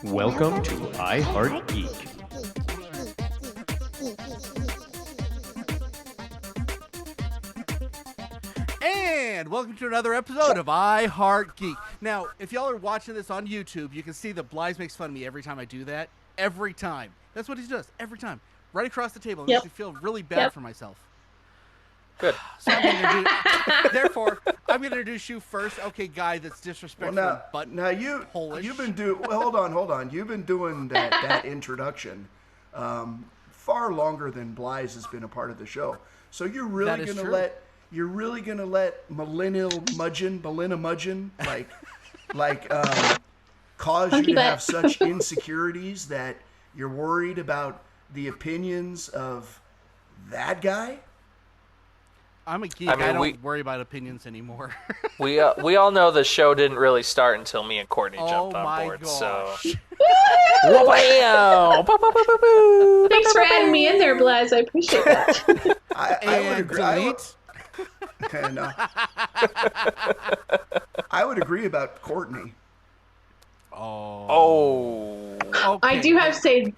Welcome to I Heart Geek. And welcome to another episode of I Heart Geek. Now, if y'all are watching this on YouTube, you can see that Blize makes fun of me every time I do that. Every time. That's what he does. Every time. Right across the table. It makes me feel really bad for myself. Good. So therefore, I'm going to introduce you first. Okay, guy that's disrespectful. You've been doing. Well, hold on. You've been doing that introduction far longer than Blize has been a part of the show. So you're really gonna let Melina Mudgeon cause you to have such insecurities that you're worried about the opinions of that guy? I'm a geek. I don't worry about opinions anymore. we all know the show didn't really start until me and Courtney jumped on board. Gosh. So. Thanks for adding me in there, Blize. I appreciate that. I would agree. I would agree about Courtney. Oh. Okay. I do have to say,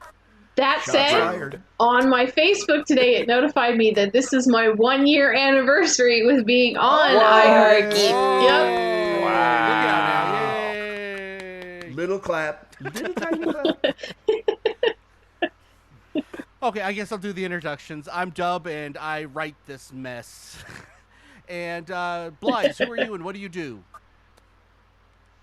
that said, on my Facebook today, it notified me that this is my 1-year anniversary with being on iHeart Geek. Yep. Wow. Look out now. Yay. Little clap. Little tiny clap. Okay, I guess I'll do the introductions. I'm Dub, and I write this mess. And Blize, who are you, and what do you do?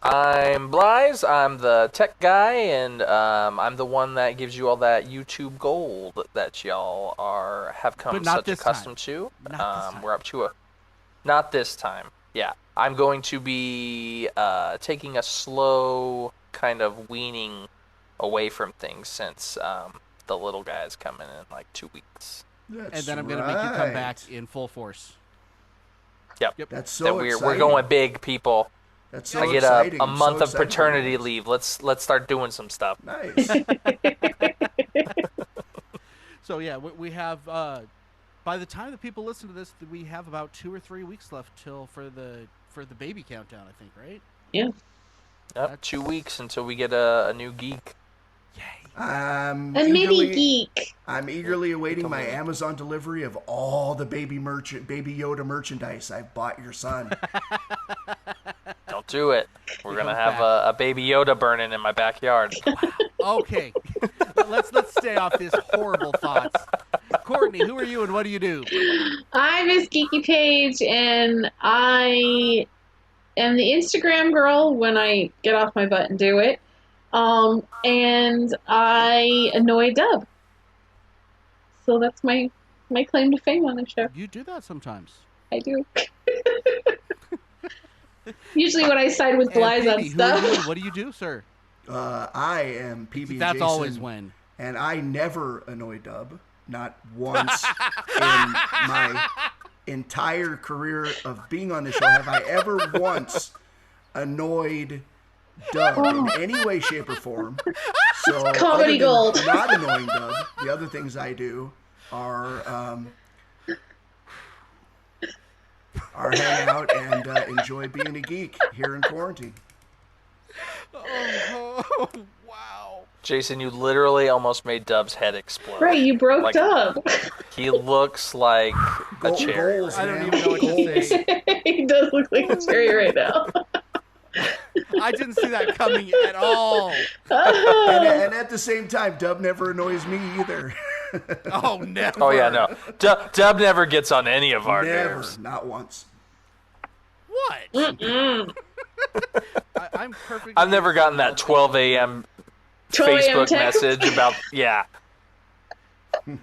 I'm Blize. I'm the tech guy, and I'm the one that gives you all that YouTube gold that y'all have come such accustomed to. We're up to not this time. Yeah, I'm going to be taking a slow kind of weaning away from things since the little guy's coming in like 2 weeks. And then I'm going to make you come back in full force. Yep. That's so exciting. We're going big, people. That's so I get exciting. a month of paternity leave. Let's start doing some stuff. Nice. So yeah, we have. By the time that people listen to this, we have about 2 or 3 weeks left for the baby countdown. I think, right? Yeah. Yep. 2 weeks until we get a new geek. A mini geek. I'm eagerly awaiting my Amazon delivery of all the Baby Yoda merchandise I've bought your son. Don't do it. We're gonna have a Baby Yoda burning in my backyard. Okay, let's stay off this horrible thoughts. Courtney, who are you and what do you do? I'm Miss Geeky Page, and I am the Instagram girl when I get off my butt and do it. And I annoy Dub. So that's my claim to fame on the show. You do that sometimes. I do. Usually when I side with Blize on stuff. What do you do, sir? I am PB&Jason. That's always when. And I never annoy Dub. Not once in my entire career of being on the show have I ever once annoyed Dub in any way, shape, or form. So comedy gold. Not annoying Dub. The other things I do are hang out and enjoy being a geek here in quarantine. Oh, wow. Jason, you literally almost made Dub's head explode. Right, you broke Dub. He looks like a cherry. Goals, I don't even know what to say. He does look like a cherry right now. I didn't see that coming at all. And at the same time, Dub never annoys me either. Oh, never. Oh, yeah, no. Dub never gets on any of our nerves. Not once. What? I'm perfect. I've never gotten that 12 a.m. Facebook message about,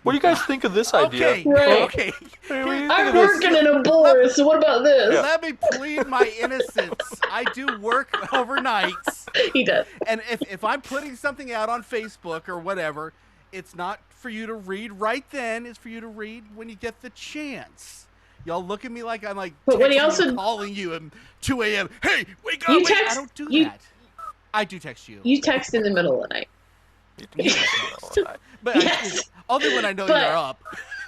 What do you guys think of this idea? Okay, right. Okay. I'm working in a board, so what about this? Let me plead my innocence. I do work overnights. He does. And if I'm putting something out on Facebook or whatever, it's not for you to read right then. It's for you to read when you get the chance. Y'all look at me like I'm like but when he also calling you at 2 a.m. Hey, wake up! I don't do that. I do text you. You text in the middle of the night. But yes. only when I know you're up.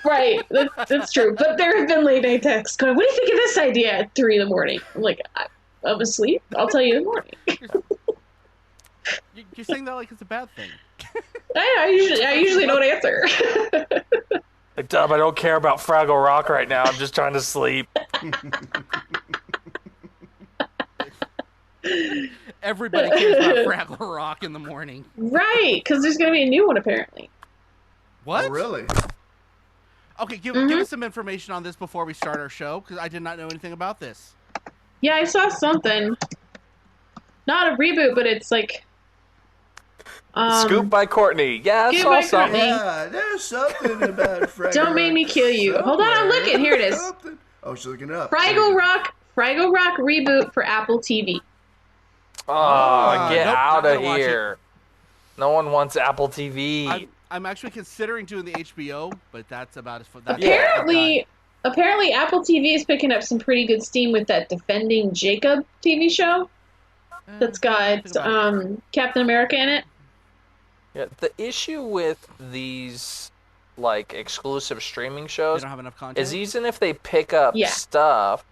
Right, that's true. But there have been late night texts going, what do you think of this idea at 3 in the morning? I'm like, I'm asleep. I'll tell you in the morning. You're saying that like it's a bad thing. I usually don't answer. Like, Dub, I don't care about Fraggle Rock right now. I'm just trying to sleep. Everybody cares about Fraggle Rock in the morning. Right, because there's going to be a new one apparently. What? Oh, really? Okay, give us some information on this before we start our show, because I did not know anything about this. Yeah, I saw something. Not a reboot, but it's like... Scoop by Courtney. Yeah, I saw something. Yeah, there's something about Fraggle Rock. Don't make me kill you. Hold on, I'm looking. Here it is. Something. Oh, she's looking it up. Fraggle Rock reboot for Apple TV. Oh, get nope, out not of gonna watch here. No one wants Apple TV. I'm actually considering doing the HBO, but that's about as far. Apparently Apple TV is picking up some pretty good steam with that Defending Jacob TV show that's got Captain America in it. Yeah, the issue with these like exclusive streaming They shows don't have enough content. is even if they pick up stuff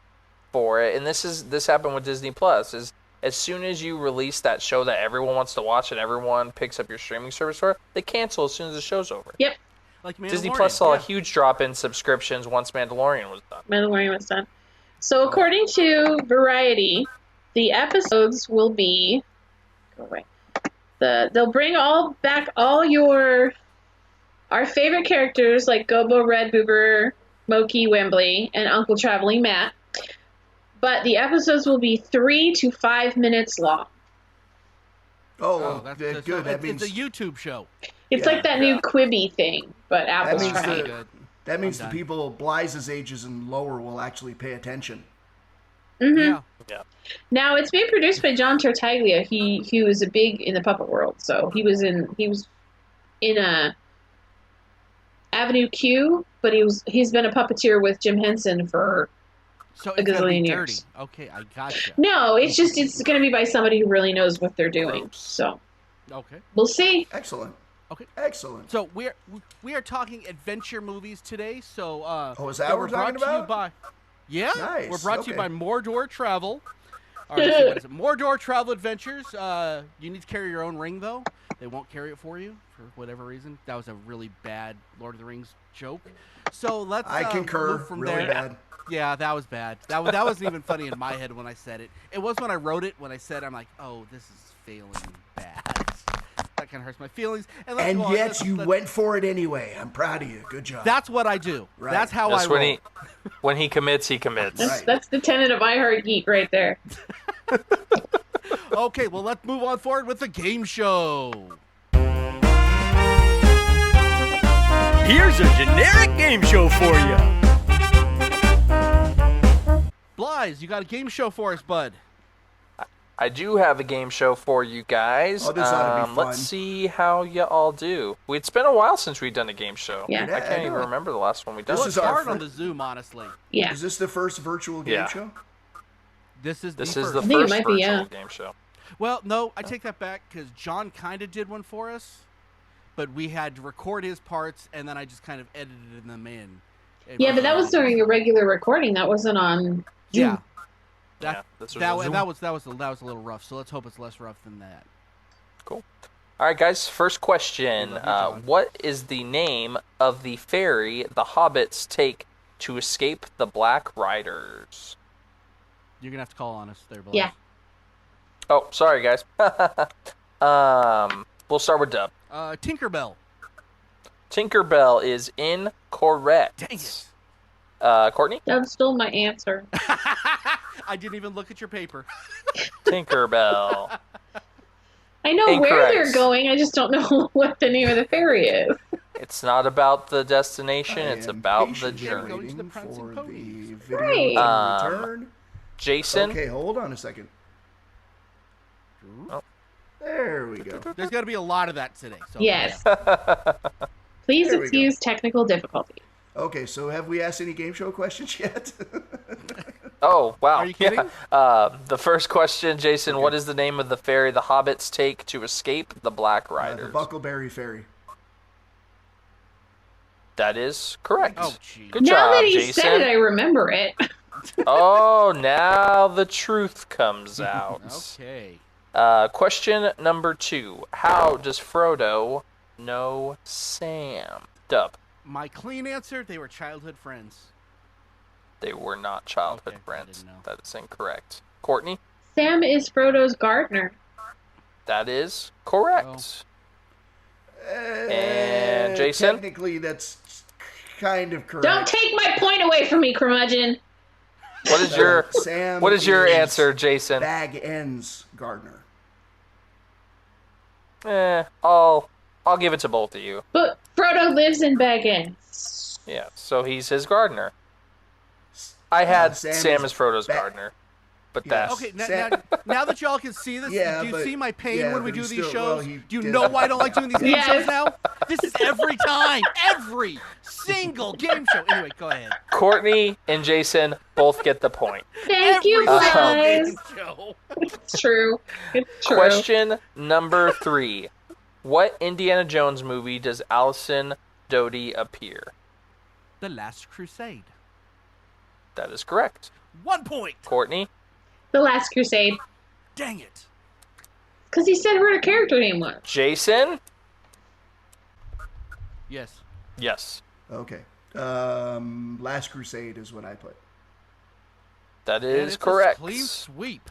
for it, and this happened with Disney Plus, is as soon as you release that show that everyone wants to watch and everyone picks up your streaming service for, they cancel as soon as the show's over. Yep. Like Disney Plus saw a huge drop in subscriptions once Mandalorian was done. Mandalorian was done. So according to Variety, the episodes will be they'll bring back all our favorite characters like Gobo, Red, Boober, Moki, Wembley, and Uncle Traveling Matt. But the episodes will be 3 to 5 minutes long. Oh, that's good. That means it's a YouTube show. It's like that new Quibi thing, but Apple's trying. That means the people Blize's ages and lower will actually pay attention. Mm-hmm. Yeah. Now it's being produced by John Tartaglia. He was a big in the puppet world, so he was in a Avenue Q, but he's been a puppeteer with Jim Henson for a gazillion years. Okay, I gotcha. No, it's going to be by somebody who really knows what they're doing. So, okay, we'll see. Excellent. Okay, excellent. So we are talking adventure movies today. So is that what we're talking about? Yeah, nice. We're brought to you by Mordor Travel. All right, what is it? Mordor Travel Adventures. You need to carry your own ring, though. They won't carry it for you for whatever reason. That was a really bad Lord of the Rings joke. So let's. I concur. Move from really there. bad. Yeah, that was bad. That wasn't even funny in my head when I said it. It was when I wrote it. When I said, I'm like, oh, this is failing bad. That kind of hurts my feelings. And yet you went for it anyway. I'm proud of you. Good job. That's what I do. Right. That's how I roll. When he commits, he commits. That's the tenet of I Heart Geek right there. Okay, well, let's move on forward with the game show. Here's a generic game show for you. Blize, you got a game show for us, bud. I do have a game show for you guys. Oh, this ought to be fun. Let's see how you all do. It's been a while since we've done a game show. Yeah. I can't even remember the last one we done. This is hard on the Zoom, honestly. Yeah. Is this the first virtual game show? This is the first I think it might be, virtual game show. Well, no, I take that back because John kind of did one for us, but we had to record his parts, and then I just kind of edited them in. Yeah, but that was during a regular recording. That wasn't on Zoom. Yeah. That was a little rough, so let's hope it's less rough than that. Cool. All right, guys, first question. What is the name of the ferry the hobbits take to escape the Black Riders? You're going to have to call on us there, Blize. Yeah. Oh, sorry, guys. We'll start with Dub. Tinkerbell. Tinkerbell is incorrect. Dang it. Courtney? Dub stole my answer. I didn't even look at your paper. Tinkerbell. I know where they're going, I just don't know what the name of the ferry is. It's not about the destination, it's about the journey. Going to the Prancing Ponies. Right. Return. Jason? Okay, hold on a second. Oh. There we go. There's got to be a lot of that today. So Yes. Please There we excuse technical difficulty. Okay, so have we asked any game show questions yet? Oh, wow. Are you kidding? Yeah. The first question, Jason, what is the name of the ferry the hobbits take to escape the Black Riders? The Buckleberry Ferry. That is correct. Oh, gee. Good Now job, that he Jason. said it, I remember it. Oh, now the truth comes out. Okay. Question number 2. How does Frodo know Sam? Dub. My clean answer, they were childhood friends. They were not childhood friends. That is incorrect. Courtney? Sam is Frodo's gardener. That is correct. And Jason? Technically, that's kind of correct. Don't take my point away from me, curmudgeon. What is your Sam What is your is answer, Jason? Bag Ends gardener. I'll give it to both of you. But Frodo lives in Bag Ends. Yeah, so he's his gardener. I had Sam as Frodo's gardener. But that's... Okay, now that y'all can see this, do you see my pain when we do these shows? Do you know why I don't like doing these game shows now? This is every time. Every single game show. Anyway, go ahead. Courtney and Jason both get the point. Thank you, guys. It's true. It's true. Question number 3. What Indiana Jones movie does Allison Doty appear? The Last Crusade. That is correct. 1 point. Courtney? The Last Crusade. Dang it. Because he said what her character name was. Jason? Yes. Yes. Okay. Last Crusade is what I put. That is correct. Clean sweep.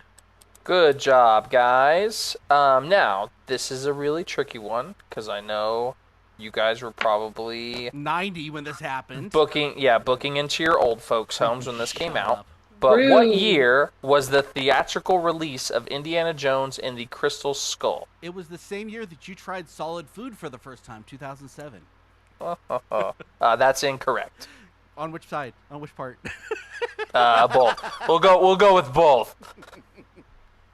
Good job, guys. Now, this is a really tricky one, because I know you guys were probably 90 when this happened. booking into your old folks' homes when this came out. But what year was the theatrical release of Indiana Jones and the Crystal Skull? It was the same year that you tried solid food for the first time, 2007. That's incorrect. On which side? On which part? Both. We'll go with both.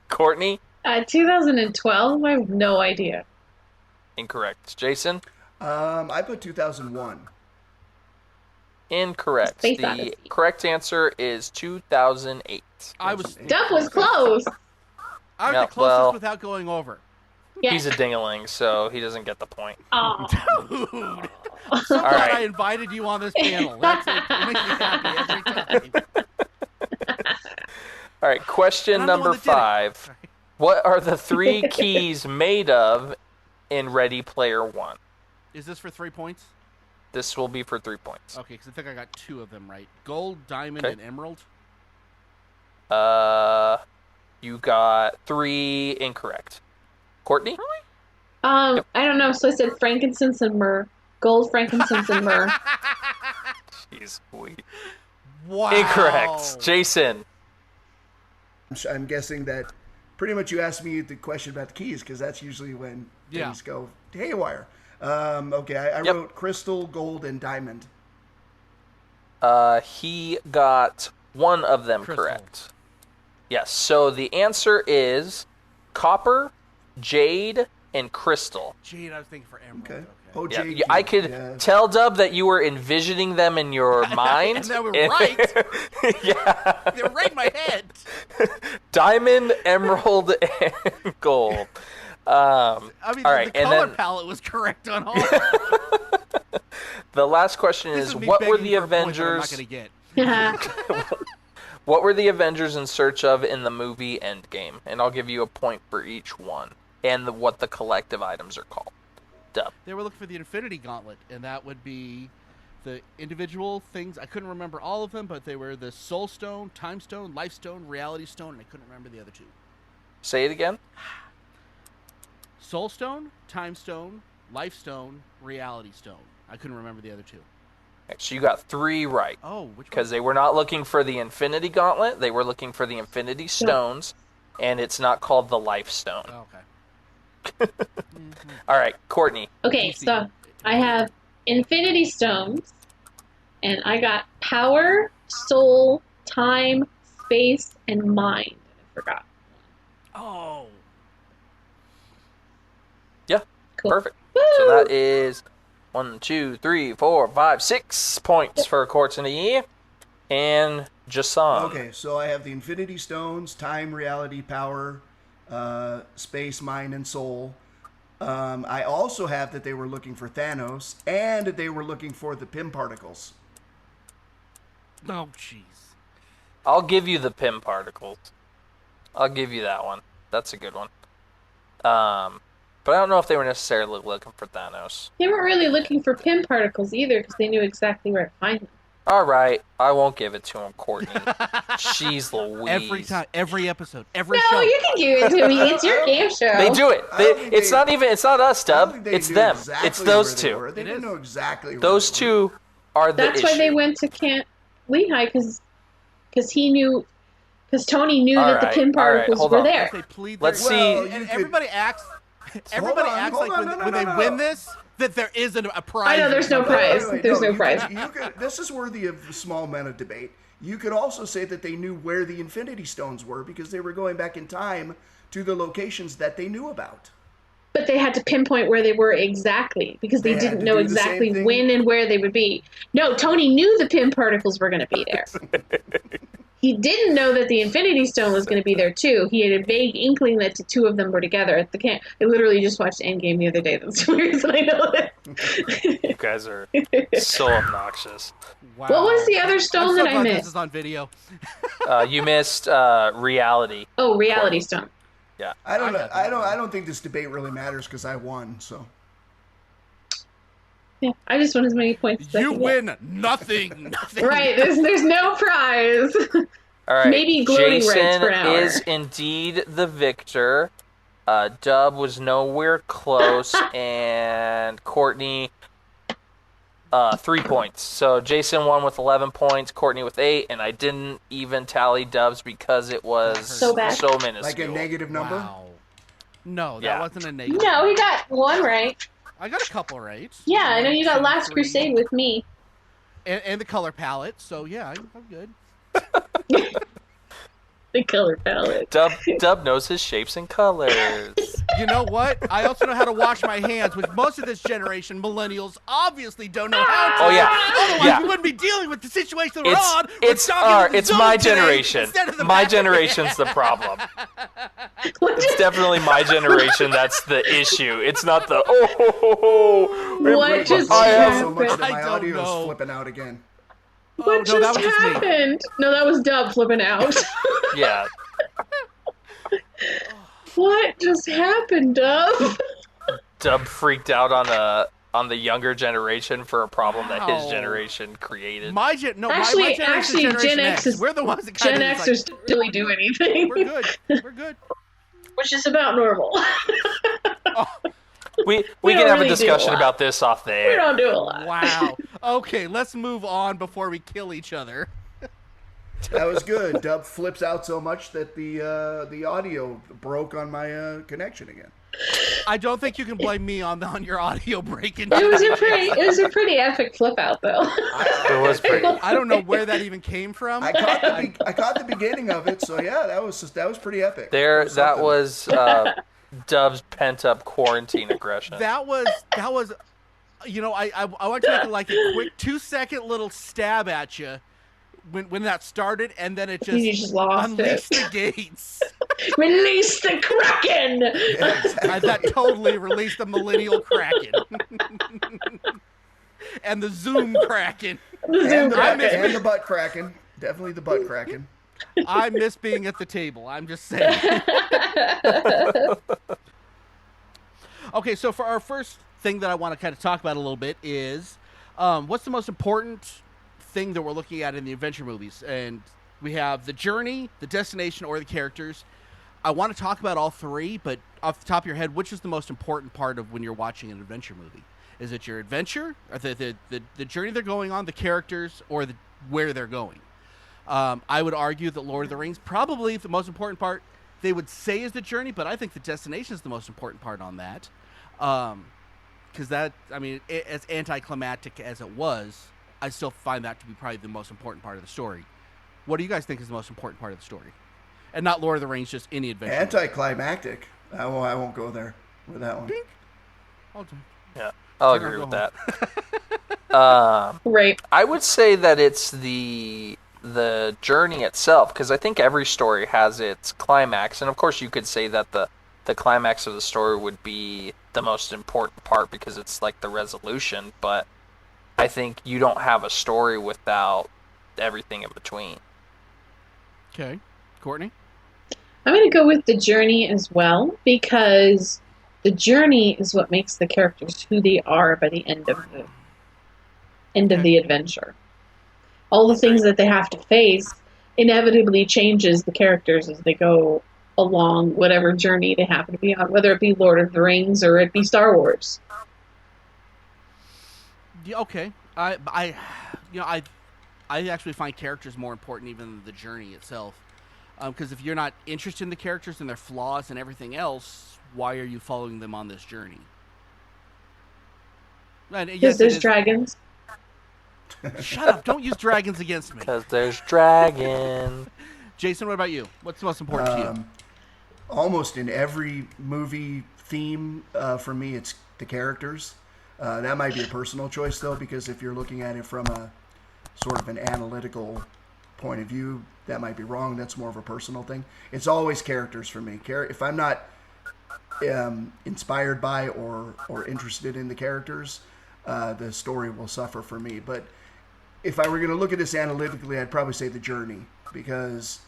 Courtney? 2012? I have no idea. Incorrect. Jason? I put 2001. Incorrect. Space the Odyssey. correct answer is 2008. Duff was close. I was the closest without going over. Yes. He's a dingaling, so he doesn't get the point. Oh. Dude. I'm so glad I invited you on this panel. That's it. It makes me happy every time. All right, question number 5. What are the 3 keys made of in Ready Player One? Is this for 3 points? This will be for 3 points. Okay, because I think I got 2 of them right. Gold, diamond, and emerald. You got 3 incorrect. Courtney? Really? I don't know. So I said frankincense and myrrh. Gold, frankincense, and myrrh. Jeez, sweet. Wow. Incorrect. Jason? I'm guessing that pretty much you asked me the question about the keys, because that's usually when things go haywire. Okay, I wrote crystal, gold, and diamond. He got 1 of them correct. Yes, so the answer is copper, jade, and crystal. Jade, I was thinking for emerald. Okay. Okay. Oh, jade. I could tell, Dub, that you were envisioning them in your mind. And they were right. Yeah. They're right in my head. Diamond, emerald, and gold. I mean, all right, the color palette was correct on all. The last question is what were the Avengers? I'm not gonna get. What were the Avengers in search of in the movie Endgame? And I'll give you a point for each one, and what the collective items are called. Dub. They were looking for the Infinity Gauntlet, and that would be the individual things. I couldn't remember all of them, but they were the Soul Stone, Time Stone, Life Stone, Reality Stone, and I couldn't remember the other 2. Say it again. Soul Stone, Time Stone, Life Stone, Reality Stone. I couldn't remember the other 2. So you got 3 right. Oh, which one? Because they were not looking for the Infinity Gauntlet. They were looking for the Infinity Stones, and it's not called the Life Stone. Oh, okay. All right, Courtney. Okay, so I have Infinity Stones, and I got power, soul, time, space, and mind. I forgot. Oh. Yeah, Cool. perfect. Woo! So that is 1, 2, 3, 4, 5, 6 points for Courtney and Jason. Okay, so I have the Infinity Stones, time, reality, power, space, mind, and soul. I also have that they were looking for Thanos, and they were looking for the Pym particles. Oh, jeez. I'll give you the Pym particles. I'll give you that one. That's a good one. But I don't know if they were necessarily looking for Thanos. They weren't really looking for pin particles either, because they knew exactly where to find them. All right, I won't give it to him, Courtney. Jeez Louise. Every time, every episode, every show. No, you can give it to me. It's your game show. They do it. It's not us, Dub. It's them. Exactly it's those they two. were. They didn't know exactly where Those they were. two are the That's issue. why they went to Camp Lehigh, because he knew, because Tony knew that the pin particles hold were on. there. They plead Let's their- see. And everybody acts. Everybody acts like when they win this, that there isn't a prize. I know there's no prize. There's no prize. You could, this is worthy of a small amount of debate. You could also say that they knew where the Infinity Stones were because they were going back in time to the locations that they knew about. But they had to pinpoint where they were exactly, because they They had didn't to know do the same exactly thing? when and where they would be. No, Tony knew the pin particles were going to be there. He didn't know that the Infinity Stone was going to be there, too. He had a vague inkling that the two of them were together at the camp. I literally just watched Endgame the other day. That's the reason I know that. You guys are so obnoxious. Wow. What was the other I'm stone so that I glad missed? This is on video. You missed reality. Oh, Reality Stone. Yeah. I don't know. got that I don't think this debate really matters because I won. So Yeah, I just want as many points as I You can get. win nothing. Right, there's no prize. All right. Maybe gloating rights Jason for an hour. is indeed the victor. Dub was nowhere close, and Courtney 3 points. So Jason won with 11 points, Courtney with 8, and I didn't even tally Dubs because it was So bad. minuscule. like a negative number. Wow. No, that Yeah. wasn't a negative. No, he got one right. I got a couple right. Yeah, I know you got Two, Last three. Crusade with me. And the color palette. So yeah, I'm good. The color palette. Dub knows his shapes and colors. You know what? I also know how to wash my hands, which most of this generation, millennials, obviously don't know how to. Oh yeah, Otherwise, yeah. we wouldn't be dealing with the situation we're It's on. it's my generation. My generation's the problem. It's definitely my generation that's the issue. It's not the What just I have so happened? much that I my don't audio know. is flipping out again. What no, that just was just me. happened? No, that was Dub flipping out. Yeah. What just happened, Dub? Dub freaked out on the younger generation for a problem that his Wow. generation created. My Actually, generation, Gen X is we're the ones that Gen kind of Xers don't really do anything, we're good. We're good. which is about normal. We We can don't have really a do discussion a lot. about this off the We air. don't do a lot. Wow. Okay, let's move on before we kill each other. That was good. Dub flips out so much that the audio broke on my connection again. I don't think you can blame me on your audio breaking. It was a pretty epic flip out, though. It was pretty. I don't know where that even came from. I caught the beginning of it, so yeah, that was pretty epic. That something. was Dub's pent up quarantine aggression. That was you know, I want to make like a quick 2-second little stab at you when that started, and then it You just lost unleashed it. the gates. Release the Kraken! Yeah, exactly. That totally released the millennial Kraken. And the Zoom Kraken. and, the butt, Kraken. and the butt cracking. Definitely the butt cracking. I miss being at the table. I'm just saying. Okay, so for our first thing that I want to kind of talk about a little bit is what's the most important thing that we're looking at in the adventure movies? And we have the journey, the destination, or the characters. I want to talk about all three, but off the top of your head, which is the most important part of when you're watching an adventure movie? Is it your adventure, or the journey they're going on, the characters, or where they're going? I would argue that Lord of the Rings, probably the most important part, they would say is the journey, but I think the destination is the most important part on that. Because that, I mean, as anticlimactic as it was, I still find that to be probably the most important part of the story. What do you guys think is the most important part of the story? And not Lord of the Rings, just any adventure. Anticlimactic. I won't go there with that one. Yeah, I'll Turn agree around, with go that. Right. I would say that it's the journey itself, because I think every story has its climax, and of course you could say that the climax of the story would be the most important part because it's like the resolution, but I think you don't have a story without everything in between. Okay. Courtney? I'm going to go with the journey as well, because The journey is what makes the characters who they are by the end of the adventure. All the things that they have to face inevitably changes the characters as they go along whatever journey they happen to be on, whether it be Lord of the Rings or it be Star Wars. Yeah, okay. I actually find characters more important even than the journey itself. Because if you're not interested in the characters and their flaws and everything else, why are you following them on this journey? Because there's dragons. Shut up! Don't use dragons against me. Because there's dragon. Jason, what about you? What's the most important to you? Almost in every movie theme, for me, it's the characters. That might be a personal choice, though, because if you're looking at it from a sort of an analytical point of view, that might be wrong. That's more of a personal thing. It's always characters for me. If I'm not inspired by or interested in the characters, the story will suffer for me. But if I were going to look at this analytically, I'd probably say the journey, because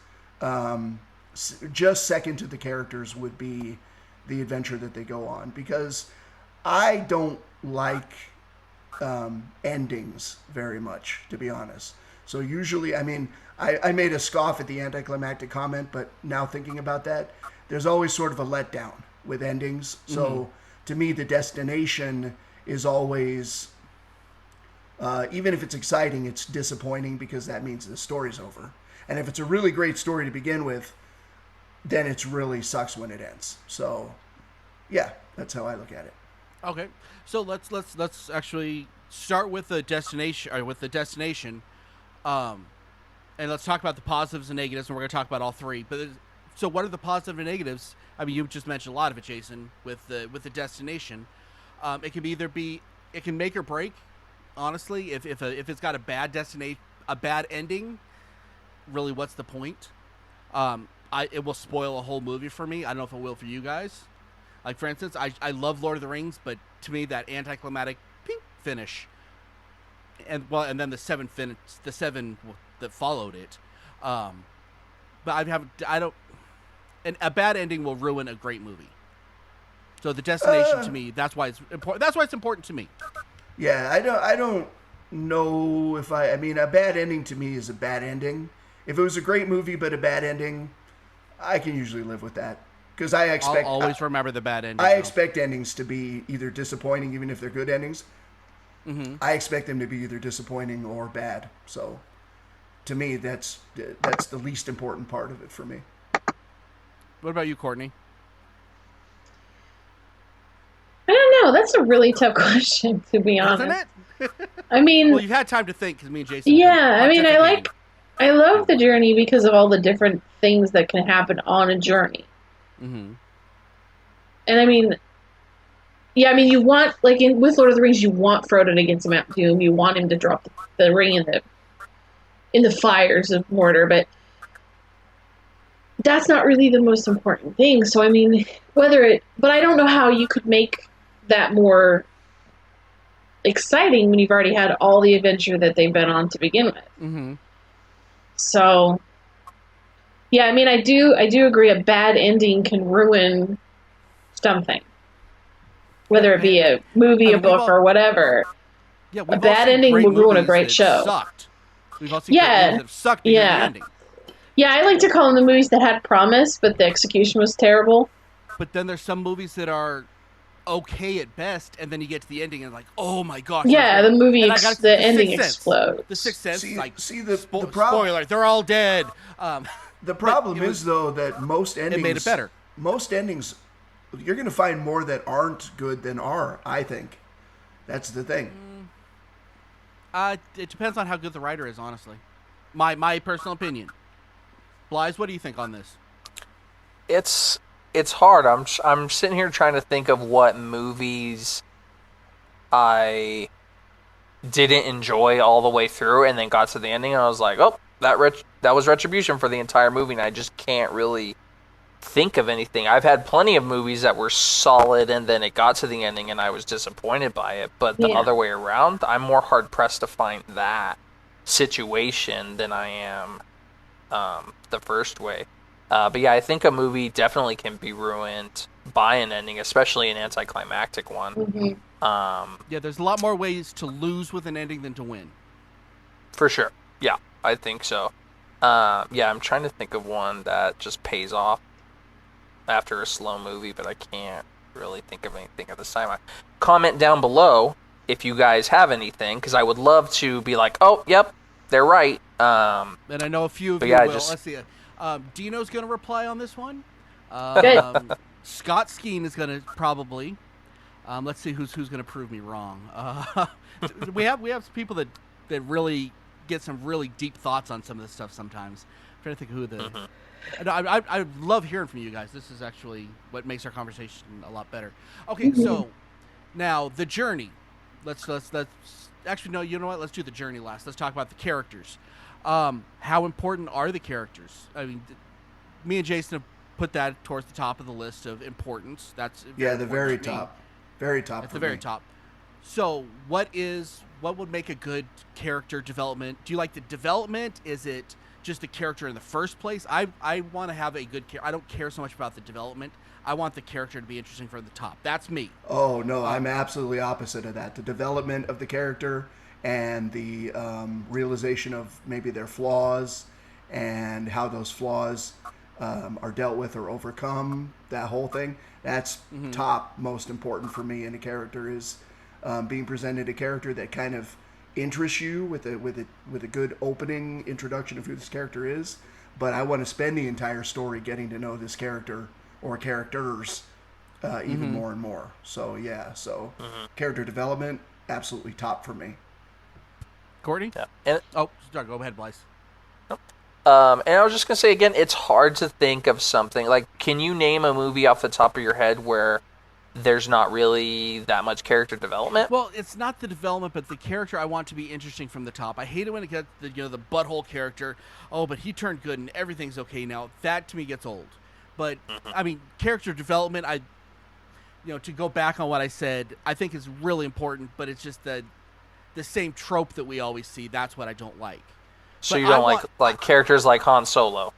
just second to the characters would be the adventure that they go on, because I don't like endings very much, to be honest. So usually, I mean, I made a scoff at the anticlimactic comment, but now thinking about that, there's always sort of a letdown with endings. So to me, the destination is always, even if it's exciting, it's disappointing, because that means the story's over. And if it's a really great story to begin with, then it really sucks when it ends. So, yeah, that's how I look at it. Okay, so let's actually start with the destination. And let's talk about the positives and negatives, and we're going to talk about all three. But so, what are the positive and negatives? I mean, you just mentioned a lot of it, Jason, with the destination. It can it can make or break. Honestly, if it's got a bad destination, a bad ending, really, what's the point? It will spoil a whole movie for me. I don't know if it will for you guys. Like, for instance, I love Lord of the Rings, but to me, that anticlimactic finish, and then the seven that followed it. But a bad ending will ruin a great movie. So the destination, to me, that's why it's important. That's why it's important to me. Yeah, I don't know if I mean, a bad ending to me is a bad ending. If it was a great movie but a bad ending, I can usually live with that. Because I'll always remember the bad ending. I expect endings to be either disappointing, even if they're good endings. Mm-hmm. I expect them to be either disappointing or bad. So, to me, that's the least important part of it for me. What about you, Courtney? I don't know. That's a really tough question, to be honest. Isn't it? I mean, well, you've had time to think, because me and Jason. Yeah, I mean, I love the journey because of all the different things that can happen on a journey. Mm-hmm. And I mean, yeah, I mean, you want, like with Lord of the Rings, you want Frodo to get to Mount Doom. You want him to drop the ring in the fires of Mordor, but that's not really the most important thing. So I mean, but I don't know how you could make that more exciting when you've already had all the adventure that they've been on to begin with. Mm-hmm. So, yeah, I mean, I do agree. A bad ending can ruin something, whether it be a movie, a book, or whatever. Yeah, a bad ending will ruin a great show. Sucked. We've all seen great movies that sucked because of the ending. Yeah, I like to call them the movies that had promise, but the execution was terrible. But then there's some movies that are okay at best, and then you get to the ending and like, oh my gosh. Yeah, the movie, the ending explodes. The Sixth Sense, the problem. Spoiler, they're all dead. The problem is, though, that most endings... It made it better. Most endings, you're going to find more that aren't good than are, I think. That's the thing. It depends on how good the writer is, honestly. My personal opinion. Blize, what do you think on this? It's hard. I'm sitting here trying to think of what movies I didn't enjoy all the way through and then got to the ending and I was like, oh, that was retribution for the entire movie, and I just can't really think of anything. I've had plenty of movies that were solid and then it got to the ending and I was disappointed by it, but the other way around, I'm more hard-pressed to find that situation than I am the first way. But yeah, I think a movie definitely can be ruined by an ending, especially an anticlimactic one. Mm-hmm. Yeah, there's a lot more ways to lose with an ending than to win. For sure. Yeah, I think so. Yeah, I'm trying to think of one that just pays off after a slow movie, but I can't really think of anything at this time. Comment down below if you guys have anything, because I would love to be like, oh, yep, they're right. And I know a few of you will. Let's see. Dino's going to reply on this one. Scott Skeen is going to probably. Let's see who's going to prove me wrong. We have some people that really get some really deep thoughts on some of this stuff sometimes. I'm trying to think who the. I love hearing from you guys. This is actually what makes our conversation a lot better. Okay, so now the journey. Let's actually no. You know what? Let's do the journey last. Let's talk about the characters. How important are the characters? I mean, me and Jason have put that towards the top of the list of importance. That's the very top. Very top. At the very top. So, what would make a good character development? Do you like the development? Is it just the character in the first place? I want to have a good character. I don't care so much about the development. I want the character to be interesting from the top. That's me. Oh, no, I'm absolutely opposite of that. The development of the character and the realization of maybe their flaws and how those flaws are dealt with or overcome, that whole thing, that's top most important for me in a character is being presented a character that kind of interests you with a good opening introduction of who this character is, but I want to spend the entire story getting to know this character or characters even more and more. So character development, absolutely top for me. Courtney? Yeah. Go ahead, Blize. And I was just going to say, again, it's hard to think of something. Like, can you name a movie off the top of your head where there's not really that much character development? Well, it's not the development, but the character I want to be interesting from the top. I hate it when it gets the butthole character. Oh, but he turned good and everything's okay now. That, to me, gets old. But, I mean, character development, to go back on what I said, I think is really important, but it's just the same trope that we always see. That's what I don't like. So you don't like characters like Han Solo?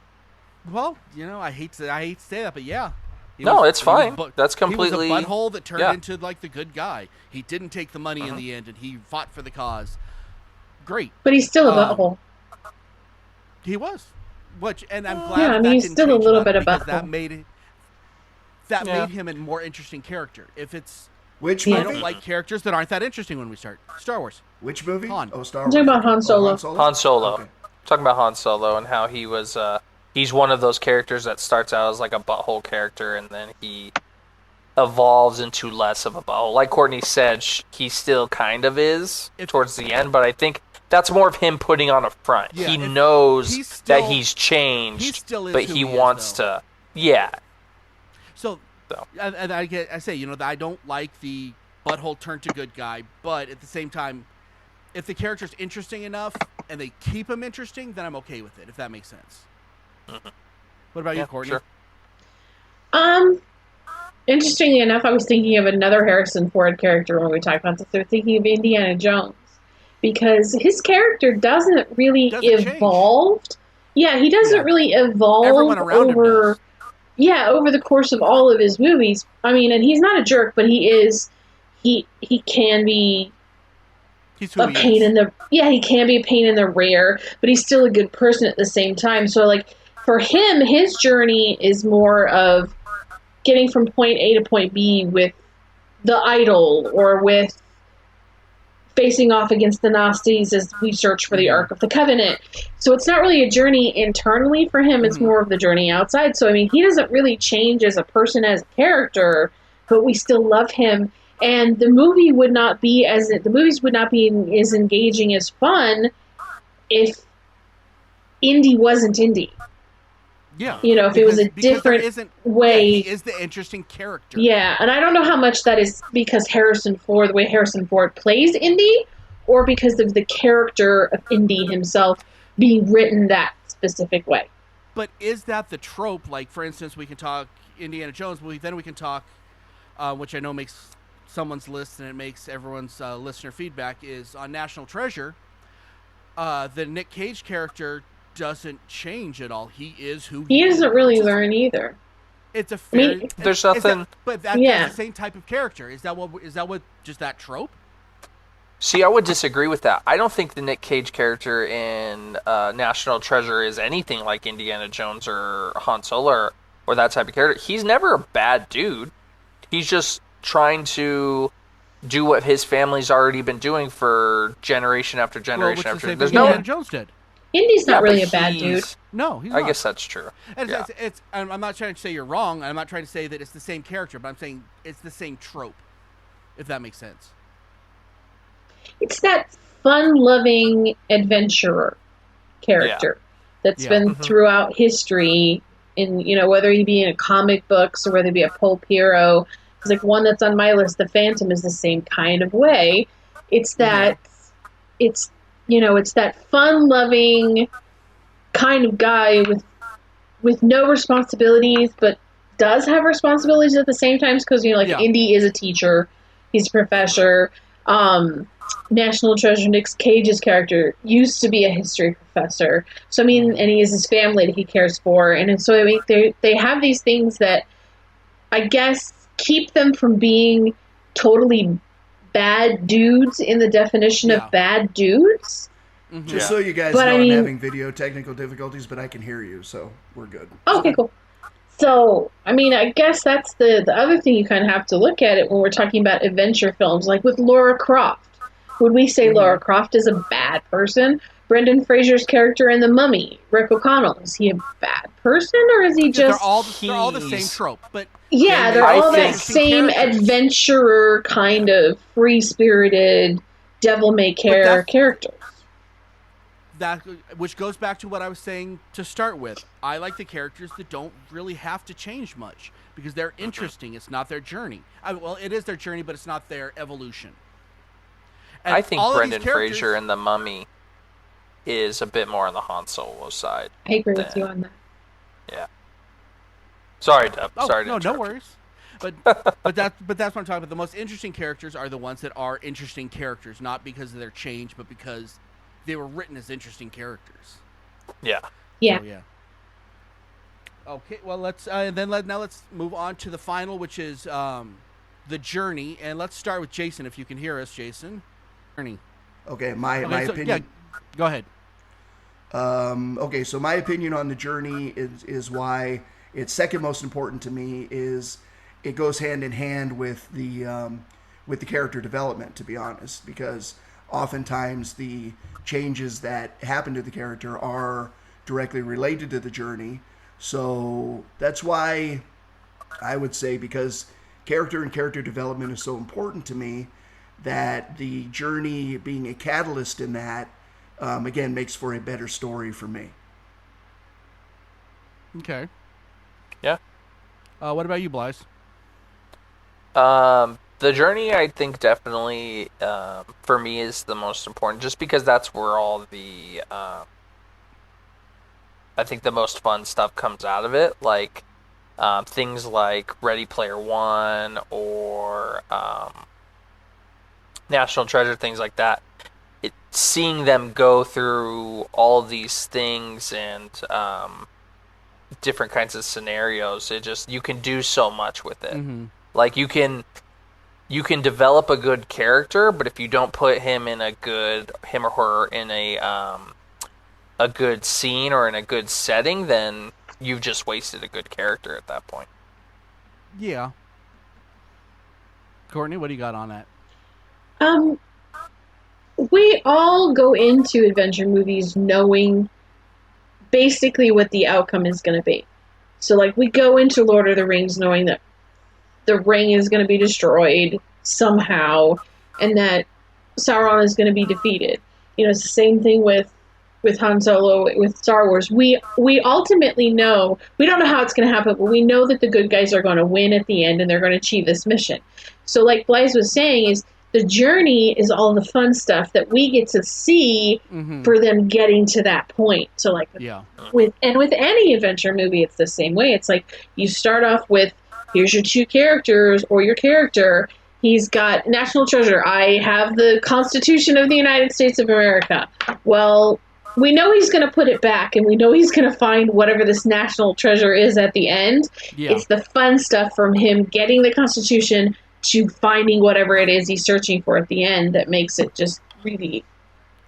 Well, I hate to say that, but yeah. It's fine. That's completely... He was a butthole that turned into, the good guy. He didn't take the money in the end, and he fought for the cause. Great. But he's still a butthole. He was. And I'm glad that he's didn't still a change little bit of because butthole. That made him a more interesting character. If it's... Which I movie? don't like characters that aren't that interesting when we start. Star Wars. Which movie? Han. Oh, Star Wars. I'm talking about Han Solo. Han Solo. Okay. Talking about Han Solo and how he was... he's one of those characters that starts out as like a butthole character and then he evolves into less of a butthole. Like Courtney said, he still kind of is towards the end, but I think that's more of him putting on a front. Yeah, he knows that he's changed, he still is but who he he wants is, though. to... Yeah. So, and I say, that I don't like the butthole turn to good guy, but at the same time, if the character's interesting enough and they keep him interesting, then I'm okay with it, if that makes sense. What about you, Courtney? Sure. Interestingly enough, I was thinking of another Harrison Ford character when we talked about this. They're thinking of Indiana Jones. Because his character doesn't really evolve. Yeah, he doesn't really evolve over the course of all of his movies. I mean, and he's not a jerk, but he can be a pain in the he can be a pain in the rear, but he's still a good person at the same time. So for him, his journey is more of getting from point A to point B with the idol or with facing off against the Nazis as we search for the Ark of the Covenant. So it's not really a journey internally for him, it's more of the journey outside. So, I mean, he doesn't really change as a person, as a character, but we still love him. And the movies would not be as engaging as fun if Indy wasn't Indy. Yeah. If it was a different way. He is the interesting character. Yeah, and I don't know how much that is because the way Harrison Ford plays Indy, or because of the character of Indy himself being written that specific way. But is that the trope? Like, for instance, we can talk Indiana Jones, but then we can talk, which I know makes someone's list and it makes everyone's listener feedback, is on National Treasure, the Nick Cage character doesn't change at all. He is who he doesn't really learn either. It's a fair. There's nothing. That's the same type of character. Is that what? Just that trope? See, I would disagree with that. I don't think the Nick Cage character in National Treasure is anything like Indiana Jones or Han Solo or that type of character. He's never a bad dude. He's just trying to do what his family's already been doing for generation after generation after. There's no Indiana Jones did. Indy's not really a bad dude. No, he's not. I guess that's true. I'm not trying to say you're wrong. I'm not trying to say that it's the same character, but I'm saying it's the same trope, if that makes sense. It's that fun-loving adventurer character that's been throughout history, in whether he be in comic books or whether he be a pulp hero. It's like one that's on my list. The Phantom is the same kind of way. It's that it's that fun-loving kind of guy with no responsibilities, but does have responsibilities at the same time. Because Indy is a teacher, he's a professor. National Treasure, Nick Cage's character used to be a history professor. So and he has his family that he cares for, and so they have these things that I guess keep them from being totally bad dudes in the definition of bad dudes. Just so you guys know, I'm having video technical difficulties, but I can hear you, so we're good. Okay, cool. So, I guess that's the other thing you kind of have to look at it when we're talking about adventure films, like with Lara Croft. Would we say Lara Croft is a bad person? Brendan Fraser's character in The Mummy, Rick O'Connell, is he a bad person, or is he just... They're all the same trope, but... Yeah, they're all that same adventurer kind of free-spirited, devil-may-care characters. Which goes back to what I was saying to start with. I like the characters that don't really have to change much because they're interesting. It's not their journey. It is their journey, but it's not their evolution. And I think Brendan Fraser in The Mummy is a bit more on the Han Solo side. I agree with you on that. Yeah. Sorry, Deb. Sorry to no interrupt. worries. But that's what I'm talking about. The most interesting characters are the ones that are interesting characters, not because of their change, but because they were written as interesting characters. Yeah. Yeah. So, okay. Well, let's move on to the final, which is the journey, and let's start with Jason. If you can hear us, Jason. Journey. Okay. My opinion. Yeah. Go ahead. Okay. So my opinion on the journey is why it's second most important to me. Is it goes hand in hand with the character development, to be honest, because oftentimes the changes that happen to the character are directly related to the journey. So that's why I would say, because character and character development is so important to me, that the journey being a catalyst in that, again, makes for a better story for me. Okay. Yeah. What about you, Blize? The journey, I think, definitely, for me, is the most important, just because that's where all the, I think the most fun stuff comes out of it, like, things like Ready Player One, or, National Treasure, things like that. Seeing them go through all of these things and, different kinds of scenarios, you can do so much with it. Mm-hmm. Like, you can develop a good character, but if you don't put him or her in a good scene or in a good setting, then you've just wasted a good character at that point. Yeah. Courtney, what do you got on that? We all go into adventure movies knowing basically what the outcome is going to be. So, like, we go into Lord of the Rings knowing that the ring is going to be destroyed somehow, and that Sauron is going to be defeated. It's the same thing with Han Solo, with Star Wars. We ultimately know, we don't know how it's going to happen, but we know that the good guys are going to win at the end, and they're going to achieve this mission. So, like Blize was saying, is the journey is all the fun stuff that we get to see for them getting to that point. So, like, with any adventure movie, it's the same way. It's like, you start off with, here's your two characters, or your character. He's got National Treasure. I have the Constitution of the United States of America. Well, we know he's going to put it back, and we know he's going to find whatever this national treasure is at the end. Yeah. It's the fun stuff from him getting the Constitution to finding whatever it is he's searching for at the end that makes it just really...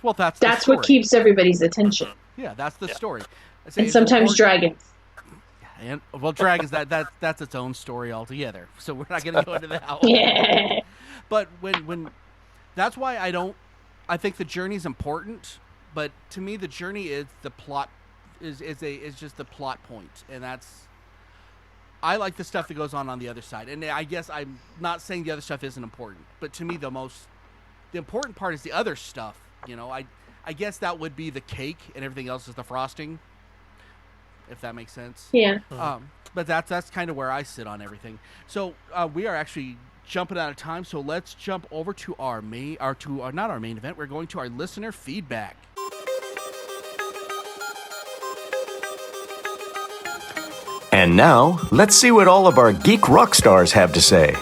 Well, that's what keeps everybody's attention. Yeah, that's the story. And sometimes dragons. And dragons, that's its own story altogether. So we're not going to go into that one. Yeah. But when that's why I think the journey's important, but to me the journey is the plot is just the plot point, and I like the stuff that goes on the other side. And I guess I'm not saying the other stuff isn't important, but to me the important part is the other stuff. You know, I guess that would be the cake, and everything else is the frosting, if that makes sense. Yeah. But that's kind of where I sit on everything. So we are actually jumping out of time, so let's jump over to not our main event. We're going to our listener feedback. And now, let's see what all of our geek rock stars have to say.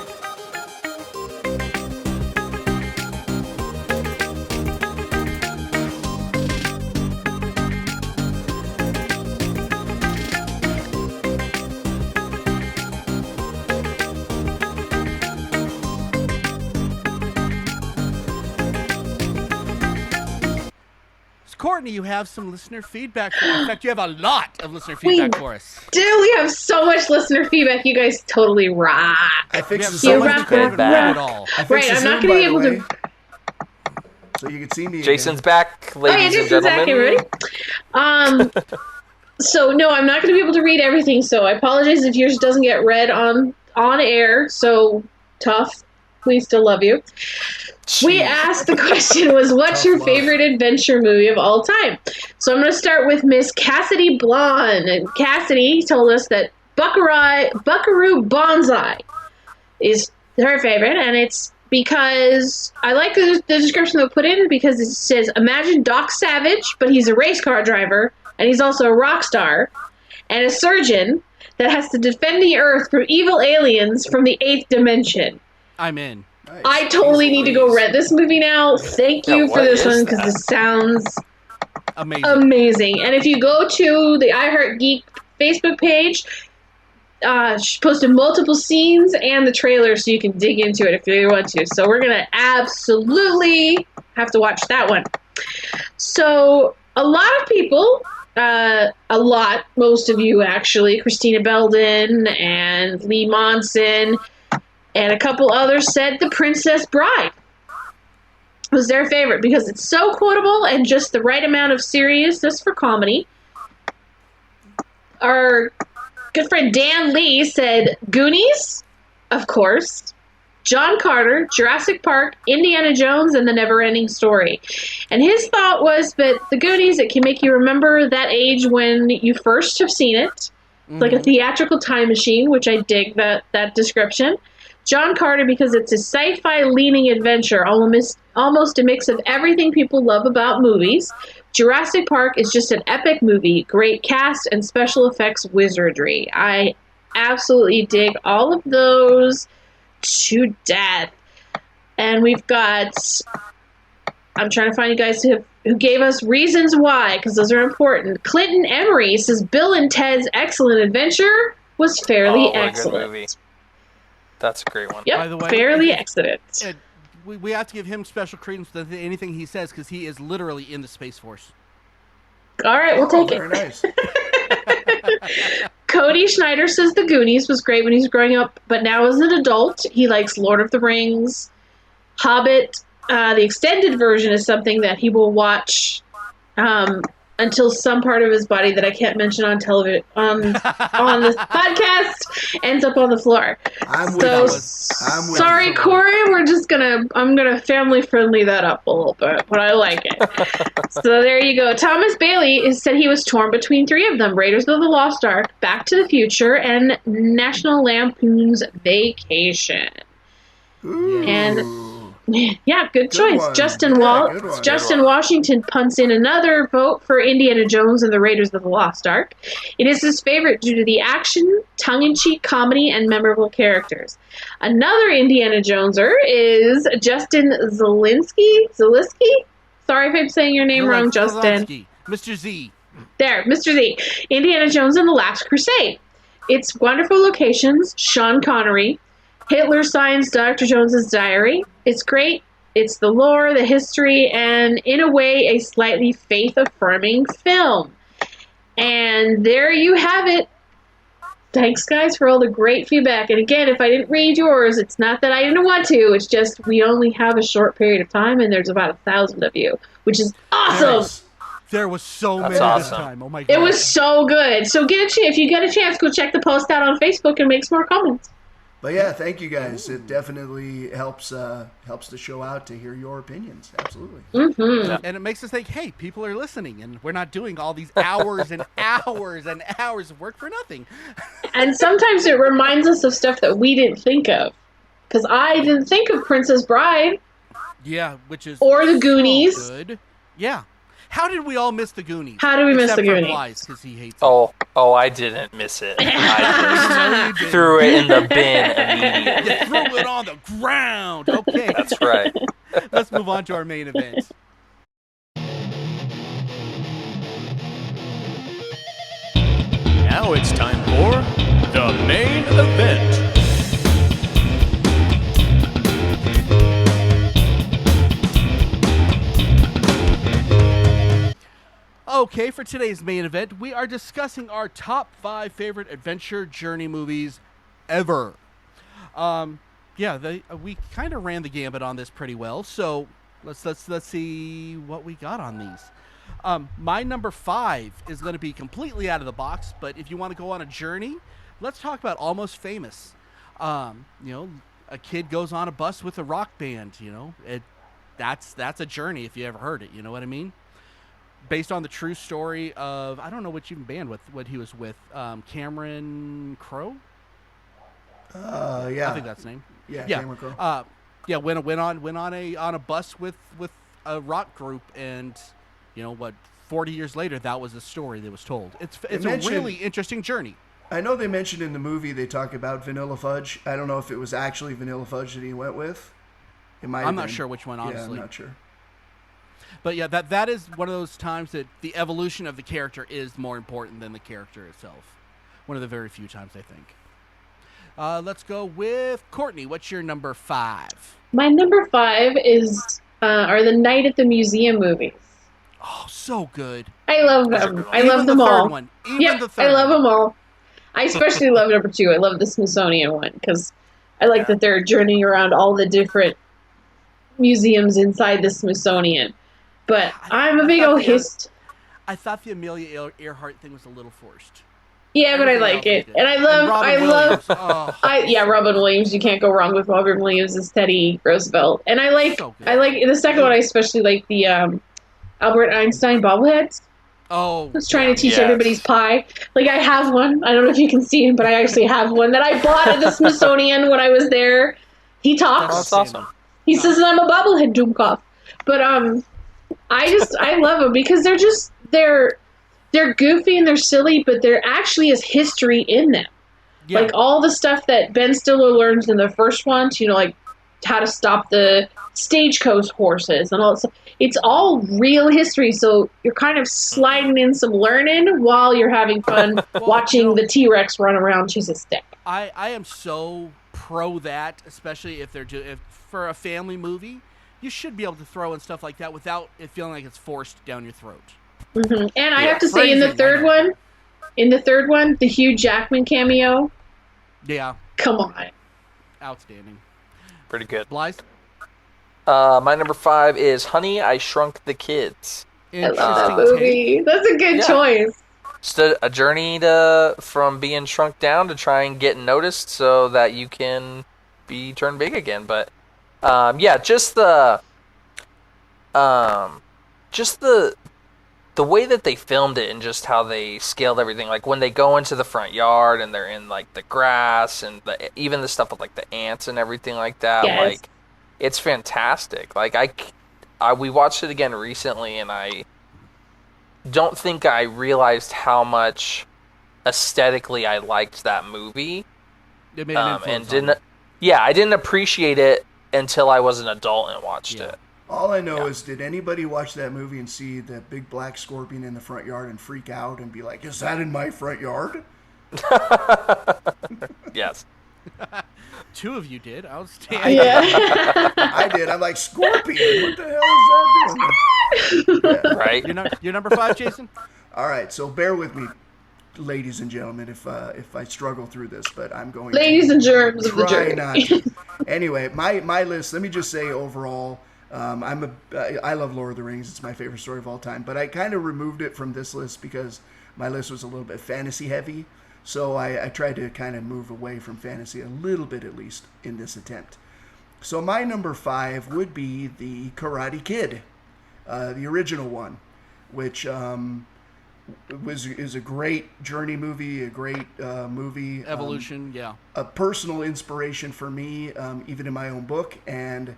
Courtney, you have some listener feedback. In fact, you have a lot of listener feedback for us. We have so much listener feedback. You guys totally rock. I fixed so much at all. Right, I'm not going to be able to... So you can see me Jason's again. back, ladies and gentlemen. Back, everybody. So, no, I'm not going to be able to read everything, so I apologize if yours doesn't get read on air. So, tough. We still love you. Jeez. We asked, the question was, what's your favorite adventure movie of all time? So I'm going to start with Miss Kassidy Blonde. And Kassidy told us that Buckaroo Banzai is her favorite, and it's because I like the description they put in, because it says, imagine Doc Savage, but he's a race car driver, and he's also a rock star, and a surgeon that has to defend the Earth from evil aliens from the 8th dimension. I'm in. Nice. I totally need to go rent this movie now. Thank you for this one, because this sounds amazing. And if you go to the iHeart Geek Facebook page, she posted multiple scenes and the trailer, so you can dig into it if you want to. So we're going to absolutely have to watch that one. So a lot of people, most of you actually, Christina Belden and Lee Monson, and a couple others said The Princess Bride was their favorite because it's so quotable and just the right amount of seriousness for comedy. Our good friend Dan Lee said Goonies, of course, John Carter, Jurassic Park, Indiana Jones, and The Never-Ending Story. And his thought was that the Goonies, it can make you remember that age when you first have seen it. It's like a theatrical time machine, which I dig that description. John Carter, because it's a sci-fi leaning adventure, almost a mix of everything people love about movies. Jurassic Park is just an epic movie, great cast and special effects wizardry. I absolutely dig all of those to death. And we've got, I'm trying to find you guys who gave us reasons why, because those are important. Clint and Emery says Bill and Ted's Excellent Adventure was fairly excellent. Good movie. That's a great one. Yep, by the way, fairly excellent. We have to give him special credence to anything he says, because he is literally in the Space Force. All right, we'll take it. Very nice. Cody Schnider says The Goonies was great when he was growing up, but now as an adult, he likes Lord of the Rings, Hobbit. The extended version is something that he will watch until some part of his body that I can't mention on television on the podcast ends up on the floor. I'm sorry, Corey. I'm gonna family friendly that up a little bit, but I like it. So there you go. Thomas Bailey said he was torn between 3 of them: Raiders of the Lost Ark, Back to the Future, and National Lampoon's Vacation. Ooh. And yeah, good choice. One. Justin Washington punts in another vote for Indiana Jones and the Raiders of the Lost Ark. It is his favorite due to the action, tongue-in-cheek comedy, and memorable characters. Another Indiana Joneser is Justin Zelensky. Sorry if I'm saying your name wrong, Justin. Mr. Z. There, Mr. Z. Indiana Jones and the Last Crusade. It's wonderful locations, Sean Connery. Hitler signs Dr. Jones's diary. It's great. It's the lore, the history, and in a way, a slightly faith-affirming film. And there you have it. Thanks, guys, for all the great feedback. And again, if I didn't read yours, it's not that I didn't want to. It's just we only have a short period of time, and there's about 1,000 of you, which is awesome. There was so many awesome. this time. Oh my god! It was so good. So if you get a chance, go check the post out on Facebook and make some more comments. But yeah, thank you guys. It definitely helps the show out to hear your opinions. Absolutely. Mm-hmm. And it makes us think, hey, people are listening, and we're not doing all these hours and hours and hours of work for nothing. And sometimes it reminds us of stuff that we didn't think of. Because I didn't think of Princess Bride. Yeah, which is or the Goonies. So good. Yeah. How did we all miss the Goonies? How did we miss the Goonies? Because he hates it. Oh, I didn't miss it. I just threw it in the bin immediately. You threw it on the ground. Okay. That's right. Let's move on to our main event. Now it's time for the main event. Okay, for today's main event, we are discussing our top 5 favorite adventure journey movies ever. We kind of ran the gambit on this pretty well, so let's see what we got on these. My number 5 is going to be completely out of the box, but if you want to go on a journey, let's talk about Almost Famous. A kid goes on a bus with a rock band. That's a journey if you ever heard it. You know what I mean? Based on the true story of, I don't know which even band what he was with, Cameron Crowe. Yeah, I think that's his name. Yeah. Cameron Crowe. Went on a bus with a rock group, and 40 years later, that was the story that was told. It's a really interesting journey. I know they mentioned in the movie they talk about Vanilla Fudge. I don't know if it was actually Vanilla Fudge that he went with. I'm not sure which one, honestly. Yeah, I'm not sure. But yeah, that is one of those times that the evolution of the character is more important than the character itself. One of the very few times, I think. Let's go with Courtney. What's your number 5? My number 5 are the Night at the Museum movies. Oh, so good. I love them. I love them all. One. I love them all. I especially love number 2. I love the Smithsonian one because I like that they're journeying around all the different museums inside the Smithsonian. But I'm a big old I thought the Amelia Earhart thing was a little forced. Yeah, but I like it. And Robin Williams. You can't go wrong with Robin Williams as Teddy Roosevelt. And I like in the second one, I especially like the Albert Einstein bobbleheads. Oh. I was trying to teach everybody's pie. Like, I have one. I don't know if you can see him, but I actually have one that I bought at the Smithsonian when I was there. He talks. That's awesome. He says I'm a bobblehead, Doomkopf. But, I love them because they're goofy and they're silly, but there actually is history in them. Yeah. Like all the stuff that Ben Stiller learns in the first one, like how to stop the stagecoach horses and all that stuff. It's all real history, so you're kind of sliding in some learning while you're having fun watching the T-Rex run around chase a stick. I am so pro that, especially if for a family movie. You should be able to throw in stuff like that without it feeling like it's forced down your throat. Mm-hmm. And I have to say, in the third one, the Hugh Jackman cameo. Yeah. Come on. Outstanding. Pretty good. Blize? My number 5 is Honey, I Shrunk the Kids. I love that movie. That's a good choice. Just a journey from being shrunk down to try and get noticed so that you can be turned big again. But just the way that they filmed it and just how they scaled everything, like when they go into the front yard and they're in like the grass and even the stuff with like the ants and everything like that, like it's fantastic. Like we watched it again recently and I don't think I realized how much aesthetically I liked that movie. It made an influence I didn't appreciate it until I was an adult and watched it. All I know is, did anybody watch that movie and see that big black scorpion in the front yard and freak out and be like, "Is that in my front yard?" Yes. 2 of you did. Outstanding. Yeah. I did. I'm like, scorpion. What the hell is that doing? Yeah. Right. You're number 5, Jason. All right, so bear with me, ladies and gentlemen, if I struggle through this, but I'm going Ladies to and germs of the try journey. not to. Anyway, my list. Let me just say overall, I love Lord of the Rings. It's my favorite story of all time. But I kind of removed it from this list because my list was a little bit fantasy heavy. So I tried to kind of move away from fantasy a little bit, at least in this attempt. So my number 5 would be the Karate Kid, the original one, which is a great journey movie, a great movie. Evolution, yeah. A personal inspiration for me, even in my own book. And,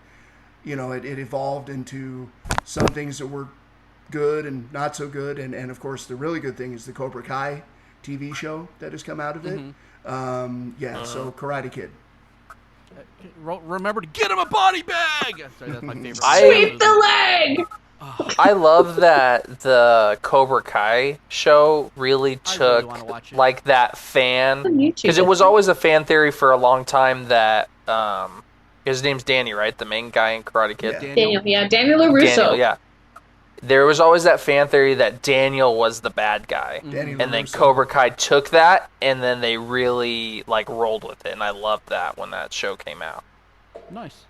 you know, it evolved into some things that were good and not so good. And of course, the really good thing is the Cobra Kai TV show that has come out of it. So Karate Kid. Remember to get him a body bag! Sorry, that's my favorite. Sweep the leg! I love that the Cobra Kai show really took wanna watch it. like that fan, On YouTube, because it was always a fan theory for a long time that his name's Danny, right? The main guy in Karate Kid. Yeah. Daniel LaRusso. Daniel, yeah. There was always that fan theory that Daniel was the bad guy. Danny And then LaRusso. Cobra Kai took that and then they really like rolled with it, and I loved that when that show came out. Nice.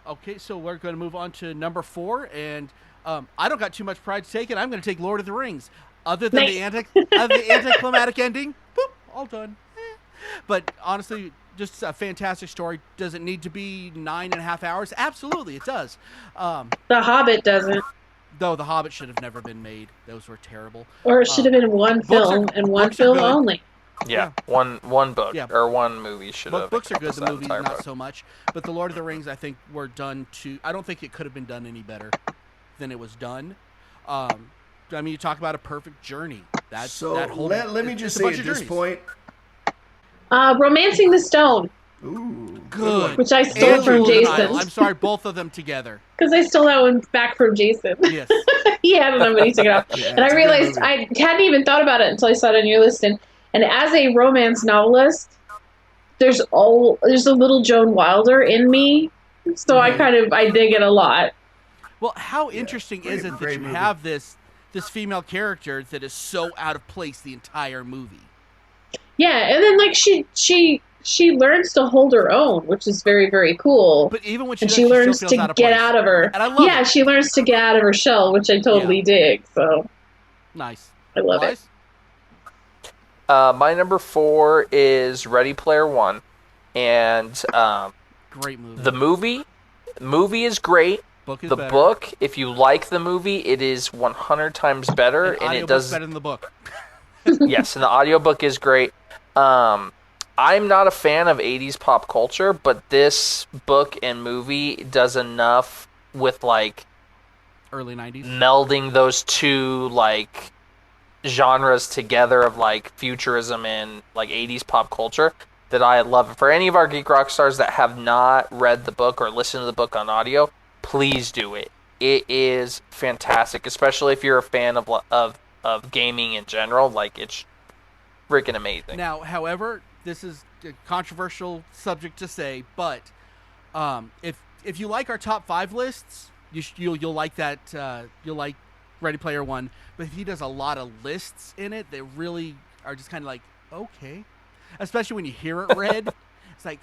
Okay, so we're going to move on to number 4, and I don't got too much pride to take it. I'm going to take Lord of the Rings. Other than the anticlimactic ending, boop, all done. But honestly, just a fantastic story. Does it need to be 9.5 hours? Absolutely, it does. The Hobbit doesn't. Though The Hobbit should have never been made. Those were terrible. Or it should have been one film and one film good. only. Yeah, one book or one movie should have. Books are good. The movies entire not book. so much. But the Lord of the Rings, I think, were done to. I don't think it could have been done any better than it was done. I mean, you talk about a perfect journey. That's So that whole. let me just it's a say bunch at of this journeys. point, Romancing the Stone. Ooh, Good. Which I stole And from Jewel and Jason. Idol. I'm sorry, both of them together. Because I stole that one back from Jason. Yes. He had it on when he took it off. Yeah, And I it's a good realized movie. I hadn't even thought about it until I saw it on your list. And as a romance novelist, there's a little Joan Wilder in me. So I dig it a lot. Well, how interesting is it that great you movie. have this female character that is so out of place the entire movie? Yeah, and then like she learns to hold her own, which is very, very cool. But even when and does, she still learns feels to out of get place. out of her. And I love it. she learns to get out of her shell, which I totally dig. So Nice. I love it. My number 4 is Ready Player One, and Great movie. the movie is great. book is The better. book, if you like the movie, it is 100 times better, and it does better than the book. Yes, and the audiobook is great. I'm not a fan of 80s pop culture, but this book and movie does enough with like Early 90s. melding those two like genres together of like futurism and like 80s pop culture that I love it. For any of our Geek Rock stars that have not read the book or listened to the book on audio, please do it. It is fantastic, especially if you're a fan of gaming in general. Like, it's freaking amazing. Now, however, this is a controversial subject to say, but if you like our top 5 lists, you'll like that. You'll like Ready Player One. But if he does a lot of lists in it that really are just kind of like, okay, especially when you hear it read, it's like,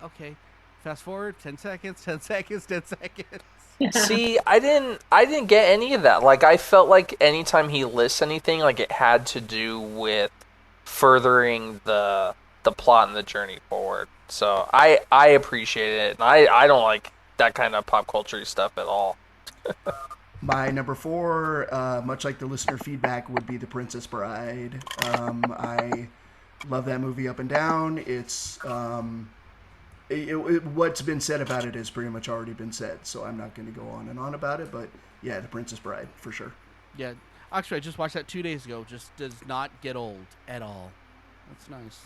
okay. Fast forward 10 seconds, 10 seconds, 10 seconds. See, I didn't get any of that. Like, I felt like anytime he lists anything, like it had to do with furthering the plot and the journey forward. So I appreciate it, and I don't like that kind of pop culture stuff at all. My number 4, much like the listener feedback, would be The Princess Bride. I love that movie up and down. It's what's been said about it has pretty much already been said, so I'm not going to go on and on about it. But yeah, The Princess Bride for sure. Yeah, actually, I just watched that 2 days ago. Just does not get old at all. That's nice.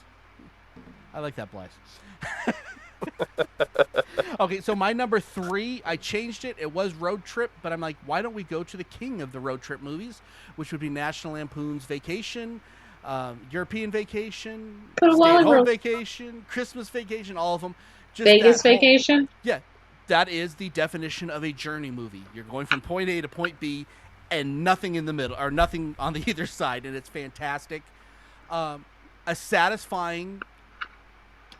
I like that, Blize. Okay, so my number 3, I changed it. It was Road Trip, but I'm like, why don't we go to the king of the road trip movies, which would be National Lampoon's Vacation, European Vacation, Stay-at-Home Vacation, Christmas Vacation, all of them. Just Vegas Vacation? Yeah, that is the definition of a journey movie. You're going from point A to point B and nothing in the middle, or nothing on the either side, and it's fantastic. A satisfying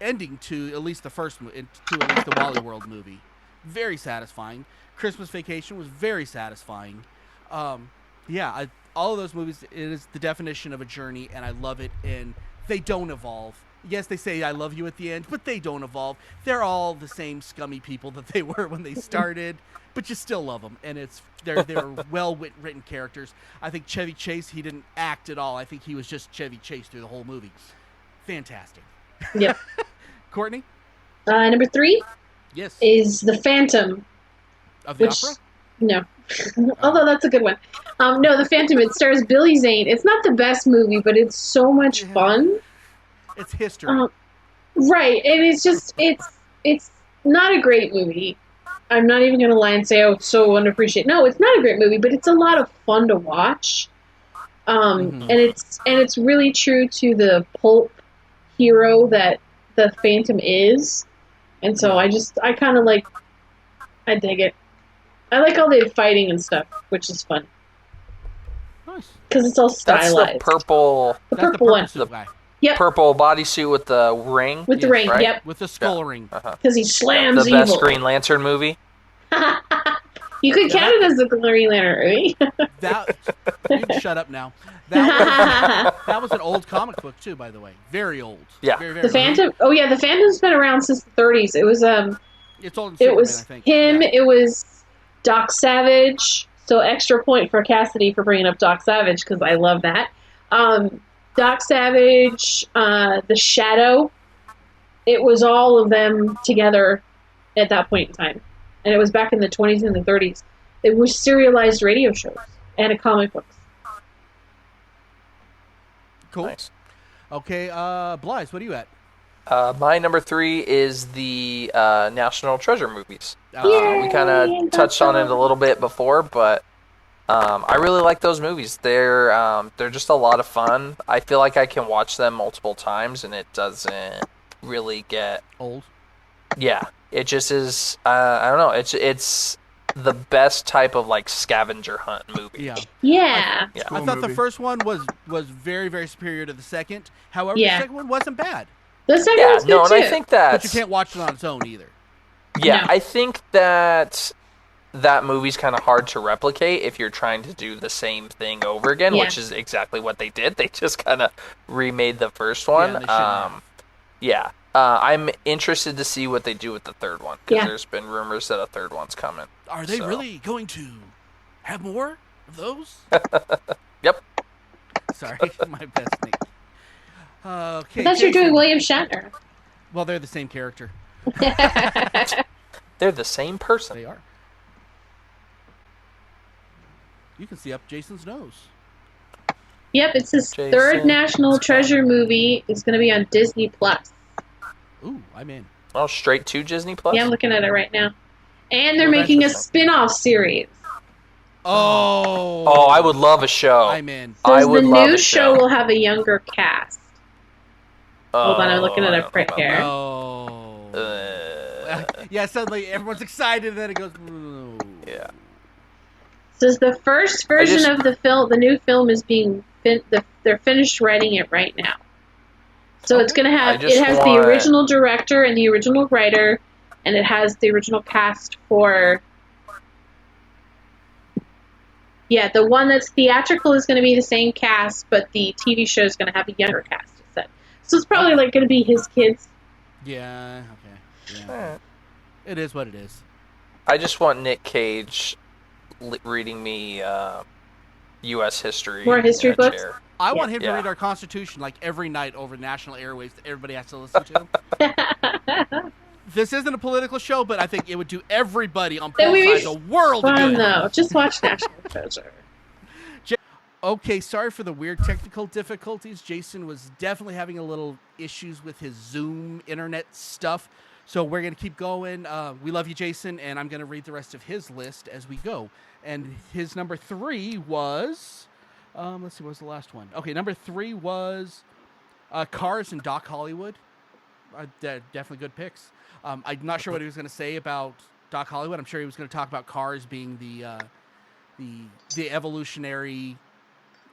ending to at least the Wally World movie. Very satisfying. Christmas Vacation was very satisfying. All of those movies, it is the definition of a journey, and I love it, and they don't evolve. Yes, they say I love you at the end, but they don't evolve. They're all the same scummy people that they were when they started, but you still love them, and they're well-written characters. I think Chevy Chase, he didn't act at all. I think he was just Chevy Chase through the whole movie. Fantastic. Yep. Courtney? Number 3 Yes. is The Phantom. Of the opera? No. Although that's a good one. No, The Phantom, it stars Billy Zane. It's not the best movie, but it's so much fun. It's history. Right, and it's not a great movie. I'm not even going to lie and say, oh, it's so unappreciated. No, it's not a great movie, but it's a lot of fun to watch. And it's really true to the pulp hero that the Phantom is. And so I kind of like, I dig it. I like all the fighting and stuff, which is fun. Nice. Because it's all stylized. That's the purple... The purple one. Yep. Purple bodysuit with the ring. With the ring, right? yep. With the skull ring. Because he slams the evil. best Green Lantern movie. You could count it as the Green Lantern movie. You can shut up now. That was an old comic book too, by the way. Very old. Yeah. Very, very the Phantom. Oh yeah, the Phantom's been around since the 30s. It was It's old. It was I think. him. Yeah. It was Doc Savage. So extra point for Kassidy for bringing up Doc Savage because I love that. Doc Savage, the Shadow. It was all of them together at that point in time, and it was back in the 20s and the 30s. It was serialized radio shows and comic books. Cool. Nice. Okay, Blize, what are you at? My number 3 is the National Treasure movies. Yay, we kind of touched on it a little bit before, but I really like those movies. They're just a lot of fun. I feel like I can watch them multiple times, and it doesn't really get old. Yeah, it just is. I don't know. It's the best type of like scavenger hunt movie. Yeah. I thought the first one was very, very superior to the second. However, the second one wasn't bad. The second one's good and too. I think that. But you can't watch it on its own either. Yeah, No. I think that movie's kind of hard to replicate if you're trying to do the same thing over again, which is exactly what they did. They just kind of remade the first one. Yeah, I'm interested to see what they do with the third one because there's been rumors that a third one's coming. Are they really going to have more of those? Yep. Sorry, my best Nick. Okay. I thought you were doing William Shatner. Well, they're the same character. They're the same person. They are. You can see up Jason's nose. Yep, it's his third National Treasure movie. It's going to be on Disney Plus. Ooh, I'm in. Oh, straight to Disney Plus? Yeah, I'm looking at it right now. And they're making a spin-off series. Oh, I would love a show. I'm in. So the new show will have a younger cast. Hold on, I'm looking at a print here. Oh. Yeah, suddenly everyone's excited, and then it goes. Yeah. Says the first version of the film, the new film is being they're finished writing it right now. So it's gonna have it has the original director and the original writer, and it has the original cast for. Yeah, the one that's theatrical is going to be the same cast, but the TV show is going to have a younger cast. It said. So it's probably like going to be his kids. Yeah. Okay. Yeah. It is what it is. I just want Nick Cage reading me U.S. history. More history books? I want him to read our Constitution like every night over national airwaves that everybody has to listen to. This isn't a political show, but I think it would do everybody on both sides of the world fun, good. Though. Just watch National Treasure. Okay, sorry for the weird technical difficulties. Jason was definitely having a little issues with his Zoom internet stuff. So we're going to keep going. We love you, Jason, and I'm going to read the rest of his list as we go. And his number 3 was... let's see, what was the last one? Okay, number 3 was Cars and Doc Hollywood. Definitely good picks. I'm not sure what he was going to say about Doc Hollywood. I'm sure he was going to talk about Cars being the evolutionary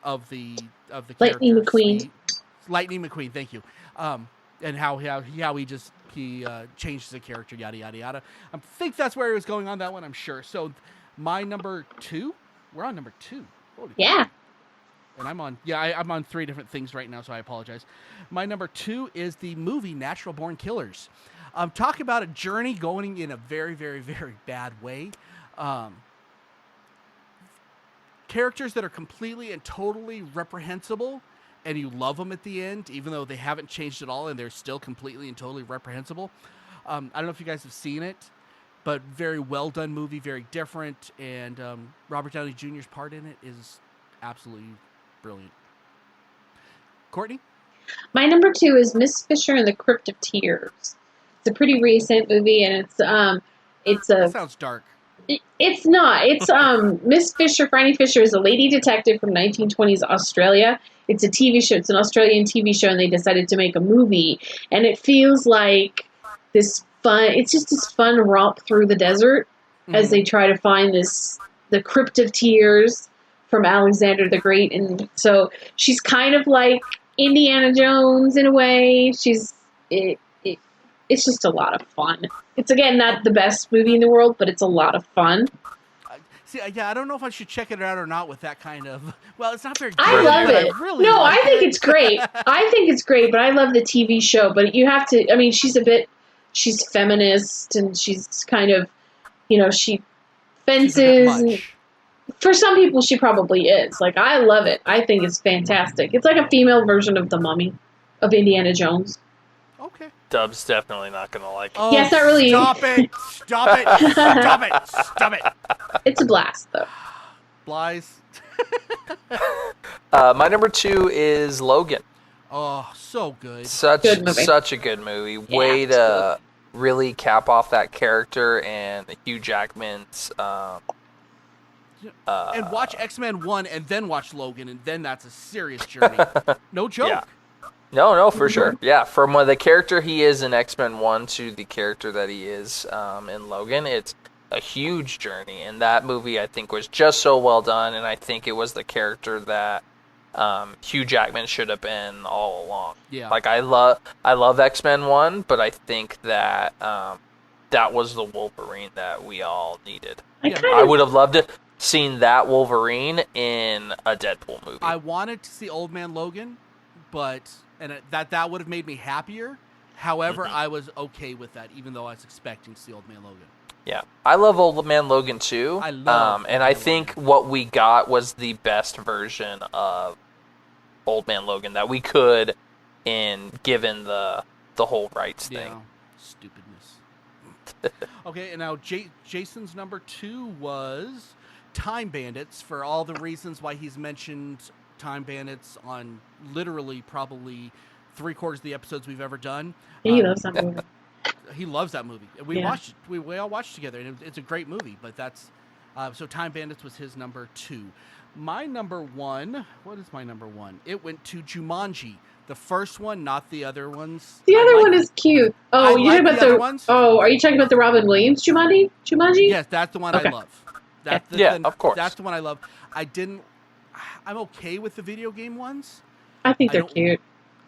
of the Lightning characters. McQueen. Lightning McQueen, thank you. And how he changed the character, yada yada yada. I think that's where he was going on that one. I'm sure. So my number 2, we're on number 2. Holy Yeah. And I'm on 3 different things right now, so I apologize. My number 2 is the movie Natural Born Killers. Talk about a journey going in a very, very, very bad way. Characters that are completely and totally reprehensible, and you love them at the end, even though they haven't changed at all, and they're still completely and totally reprehensible. I don't know if you guys have seen it, but very well done movie, very different, and Robert Downey Jr.'s part in it is absolutely brilliant. Courtney? My number 2 is Miss Fisher and the Crypt of Tears. It's a pretty recent movie, and That sounds dark. It's not. It's Miss Fisher, Franny Fisher is a lady detective from 1920s Australia. It's a TV show. It's an Australian TV show, and they decided to make a movie. And it feels like this fun. It's just this fun romp through the desert as they try to find the Crypt of Tears from Alexander the Great. And so she's kind of like Indiana Jones in a way. It's just a lot of fun. It's, again, not the best movie in the world, but it's a lot of fun. I don't know if I should check it out or not with that kind of... Well, it's not very good. I love it. I think it's great. I think it's great, but I love the TV show. But you have to... I mean, she's feminist, and she's kind of... she fences... For some people, she probably is. Like, I love it. I think it's fantastic. It's like a female version of The Mummy, of Indiana Jones. Okay. Dub's definitely not going to like it. Oh, yeah, it's not really... Stop it! Stop it! Stop it! Stop it! It's a blast, though. Blize? My number 2 is Logan. Oh, so good. Such a good movie. Yeah, Way to really cap off that character and Hugh Jackman's... and watch X-Men 1 and then watch Logan, and then that's a serious journey. No joke. Yeah. No, for sure. Yeah, from the character he is in X-Men 1 to the character that he is in Logan, it's a huge journey. And that movie, I think, was just so well done, and I think it was the character that Hugh Jackman should have been all along. Yeah. Like, I love X-Men 1, but I think that that was the Wolverine that we all needed. I would have loved it. Seen that Wolverine in a Deadpool movie. I wanted to see Old Man Logan, but that would have made me happier. However, I was okay with that, even though I was expecting to see Old Man Logan. Yeah, I love Old Man Logan too. I love, and I think what we got was the best version of Old Man Logan that we could, given the whole rights thing. Stupidness. Okay, and now Jason's number 2 was Time Bandits, for all the reasons why he's mentioned Time Bandits on literally probably 3/4 of the episodes we've ever done. He loves that movie. He loves that movie. We watched it. We all watched it together, and it's a great movie. But that's so Time Bandits was his number 2. My number 1. What is my number 1? It went to Jumanji. The first one, not the other ones. The other one is cute. Oh, you talking about the other ones? Oh, are you talking about the Robin Williams Jumanji? Yes, that's the one I love. Of course. That's the one I love. I'm okay with the video game ones. I think they're cute.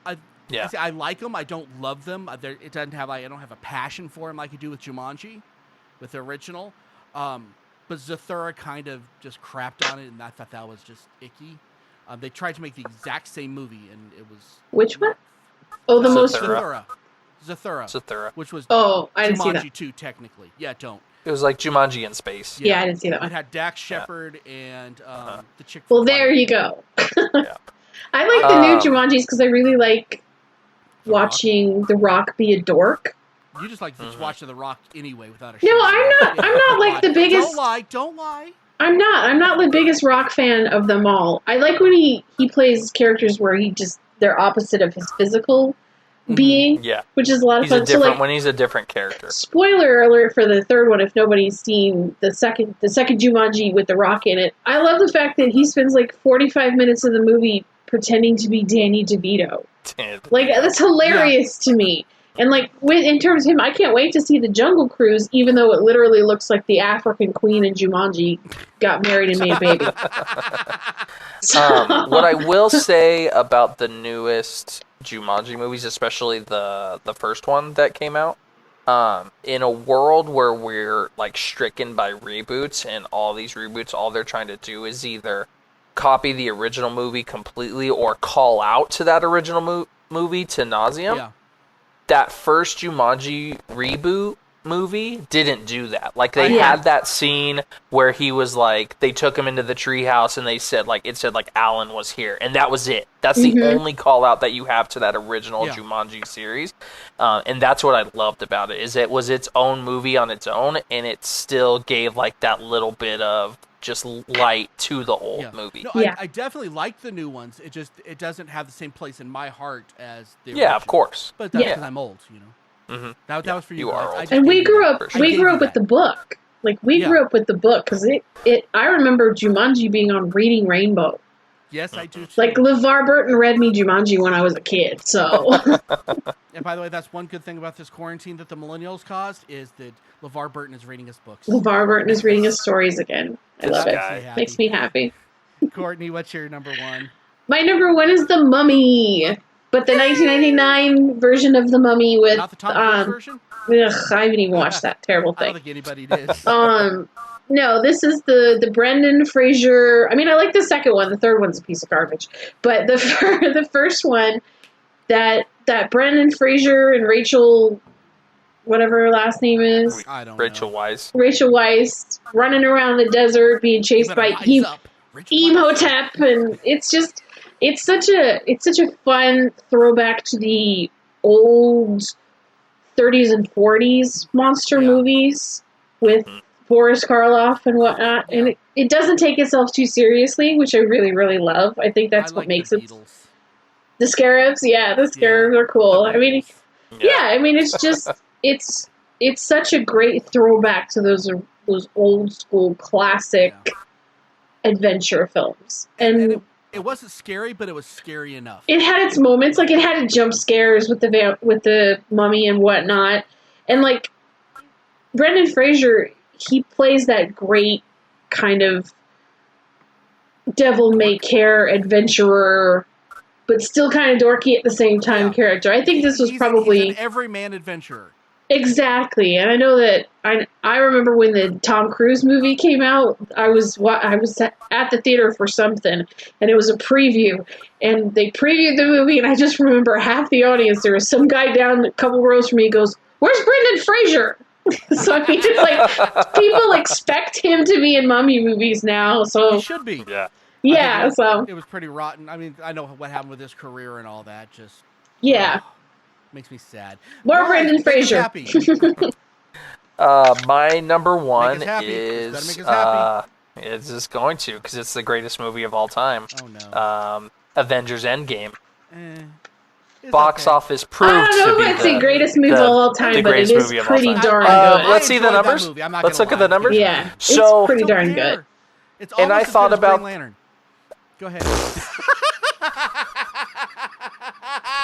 I like them. I don't love them. I don't have a passion for them like you do with Jumanji, with the original. But Zathura kind of just crapped on it, and I thought that was just icky. They tried to make the exact same movie, and it was... Which one? Oh, the most... Zathura. Which was I didn't see that. Jumanji 2, technically. Yeah, don't. It was like Jumanji in space. Yeah, I didn't see that one. It had Dax Shepard and the chick... Well, there you go. I like the new Jumanjis because I really like watching The Rock be a dork. You just like watching The Rock anyway without a No, I'm not like the biggest... Don't lie. I'm not the biggest Rock fan of them all. I like when he plays characters where they're opposite of his physical being. Yeah. Which is a lot of fun. When he's a different character. Spoiler alert for the third one if nobody's seen the second Jumanji with The Rock in it. I love the fact that he spends like 45 minutes of the movie pretending to be Danny DeVito. Like, that's hilarious to me. And like, in terms of him, I can't wait to see the Jungle Cruise, even though it literally looks like the African queen in Jumanji got married and made a baby. What I will say about the newest Jumanji movies, especially the first one that came out, in a world where we're like stricken by reboots, and all these reboots, all they're trying to do is either copy the original movie completely or call out to that original movie to nauseam. Yeah. That first Jumanji reboot movie didn't do that. Like, they had that scene where he was like, they took him into the treehouse and they said like, it said like Alan was here, and that was it. That's the only call out that you have to that original Jumanji series. And that's what I loved about it, is it was its own movie on its own, and it still gave like that little bit of just light to the old movie. No, I definitely like the new ones. It doesn't have the same place in my heart as the original. Yeah, of course. But that's because I'm old, you know. Mm-hmm. That was for you. You are old. And we grew up with the book. Like, we grew up with the book, because I remember Jumanji being on Reading Rainbow. Yes, I do too. Like, LeVar Burton read me Jumanji when I was a kid, so. And by the way, that's one good thing about this quarantine that the millennials caused, is that LeVar Burton is reading his books. LeVar Burton is reading his stories again. I love it. Makes me happy. Courtney, what's your number one? My number one is The Mummy, but the 1999 version of The Mummy with... Not the Tom Cruise version? Ugh, I haven't even watched that terrible thing. I don't think anybody did. No, this is the Brendan Fraser. I mean, I like the second one. The third one's a piece of garbage. But the first one, that Brendan Fraser and Rachel, whatever her last name is, I don't Rachel know. Weisz. Rachel Weisz, running around the desert being chased by Imhotep, and it's such a fun throwback to the old 30s and 40s monster movies with Boris Karloff and whatnot, and it doesn't take itself too seriously, which I really, really love. I think that's what makes it. The Scarabs, the Scarabs are cool. I mean, I mean, it's just it's such a great throwback to those old school classic adventure films, and it wasn't scary, but it was scary enough. It had its moments, like it had its jump scares with the mummy and whatnot, and like Brendan Fraser, he plays that great kind of devil-may-care adventurer, but still kind of dorky at the same time character. I think this was probably... He's an everyman adventurer. Exactly, and I know that I remember when the Tom Cruise movie came out, I was at the theater for something, and it was a preview, and they previewed the movie, and I just remember half the audience, there was some guy down a couple rows from me, goes, "Where's Brendan Fraser?" So I mean, it's like, people expect him to be in mummy movies now, so... He should be. Yeah. Yeah, so... It was pretty rotten. I mean, I know what happened with his career and all that, just... Yeah. Makes me sad. More Brendan Fraser. My number one is... it's just going to, because it's the greatest movie of all time. Oh, no. Avengers Endgame. Box office proved to be I don't know if it's the greatest movie of all time, but it is pretty darn good. Let's see the numbers. Let's look at the numbers. Yeah, so, it's pretty darn good. It's and I thought about... Green Lantern. Go ahead.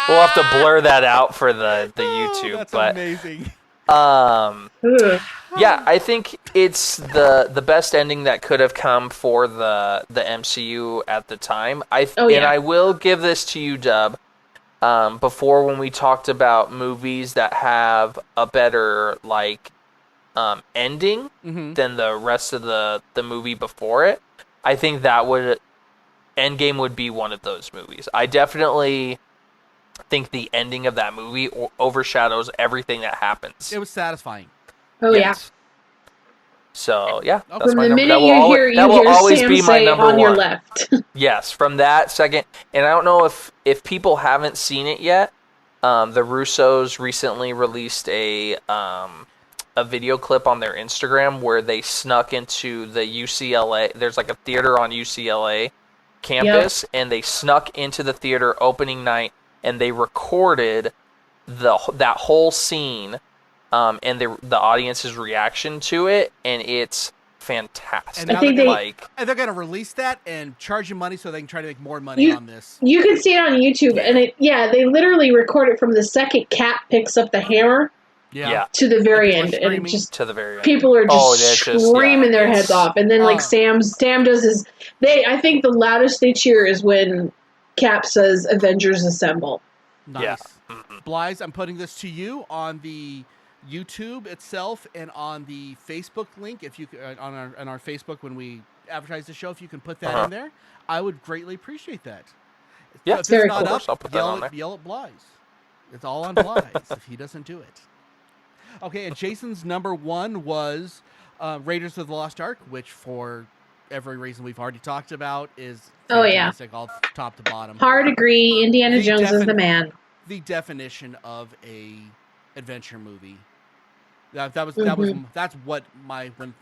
We'll have to blur that out for the YouTube. That's but amazing. Yeah, I think it's the best ending that could have come for the MCU at the time. And I will give this to you, Dub. Before, when we talked about movies that have a better ending than the rest of the movie before it, I think Endgame would be one of those movies. I definitely think the ending of that movie overshadows everything that happens. It was satisfying. Oh yes. So that's from my the number. minute you hear always Sam be my say number on one. your left. Yes, from that second, and I don't know if people haven't seen it yet. The Russos recently released a a video clip on their Instagram where they snuck into the UCLA. There's like a theater on UCLA campus, and they snuck into the theater opening night, and they recorded that whole scene, and the audience's reaction to it, and it's fantastic. And they're going to release that and charge you money so they can try to make more money on this. You can see it on YouTube, and they literally record it from the second Cap picks up the hammer to the very end, and just to the very end. People are just screaming their heads off, and then like Sam does his. I think the loudest they cheer is when Cap says "Avengers Assemble." Nice. Yeah. Blize, I'm putting this to you on the YouTube itself and on the Facebook link. If you on our Facebook when we advertise the show, if you can put that in there, I would greatly appreciate that. Yeah, if it's not cool. up, I'll put that on there. Yell at Blize. It's all on Blize if he doesn't do it. Okay, and Jason's number 1 was Raiders of the Lost Ark, which for every reason we've already talked about is fantastic, all top to bottom. Hard agree. Indiana Jones is the man. The definition of a adventure movie. That's what when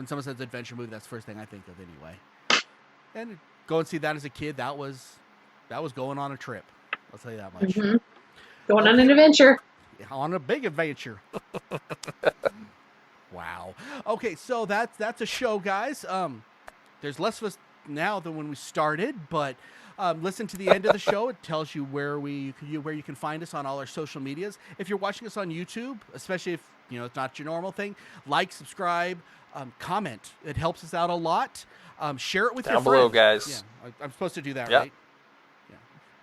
someone says adventure movie, that's the first thing I think of anyway. And go and see that as a kid, that was going on a trip. I'll tell you that much. Mm-hmm. Going on an adventure. On a big adventure. Wow. Okay, so that's a show, guys. There's less of us now than when we started, but listen to the end of the show. It tells you where you can find us on all our social medias. If you're watching us on YouTube, especially if it's not your normal thing, like, subscribe, comment. It helps us out a lot. Share it with your friends. Down below, guys. Yeah, I'm supposed to do that, yep. right?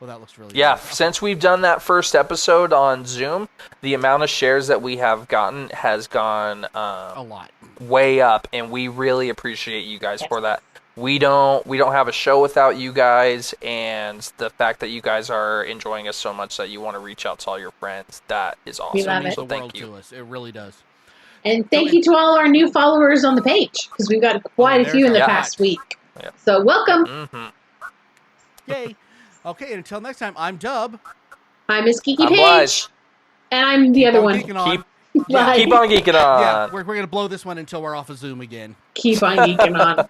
Well, that looks really good. Since we've done that first episode on Zoom, the amount of shares that we have gotten has gone a lot, way up, and we really appreciate you guys for that. We don't have a show without you guys, and the fact that you guys are enjoying us so much that you want to reach out to all your friends, that is awesome. We love it. So thank you. To us. It really does. And thank you to all our new followers on the page, because we've got quite a few in the past week. Yeah. So welcome. Mm-hmm. Yay. Okay, and until next time, I'm Dub. I'm Miss Geeky Page. Blize. And I'm the other one. Keep on geeking on. Yeah, we're going to blow this one until we're off of Zoom again. Keep on geeking on.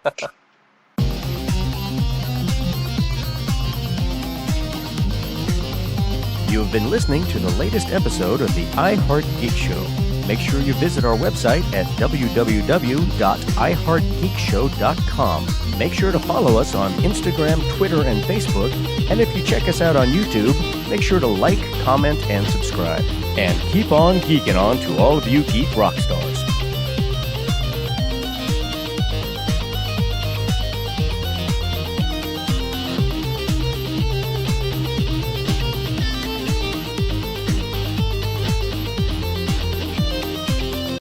You have been listening to the latest episode of the iHeart Geek Show. Make sure you visit our website at www.iheartgeekshow.com. Make sure to follow us on Instagram, Twitter, and Facebook. And if you check us out on YouTube, make sure to like, comment, and subscribe. And keep on geeking on to all of you geek rock stars.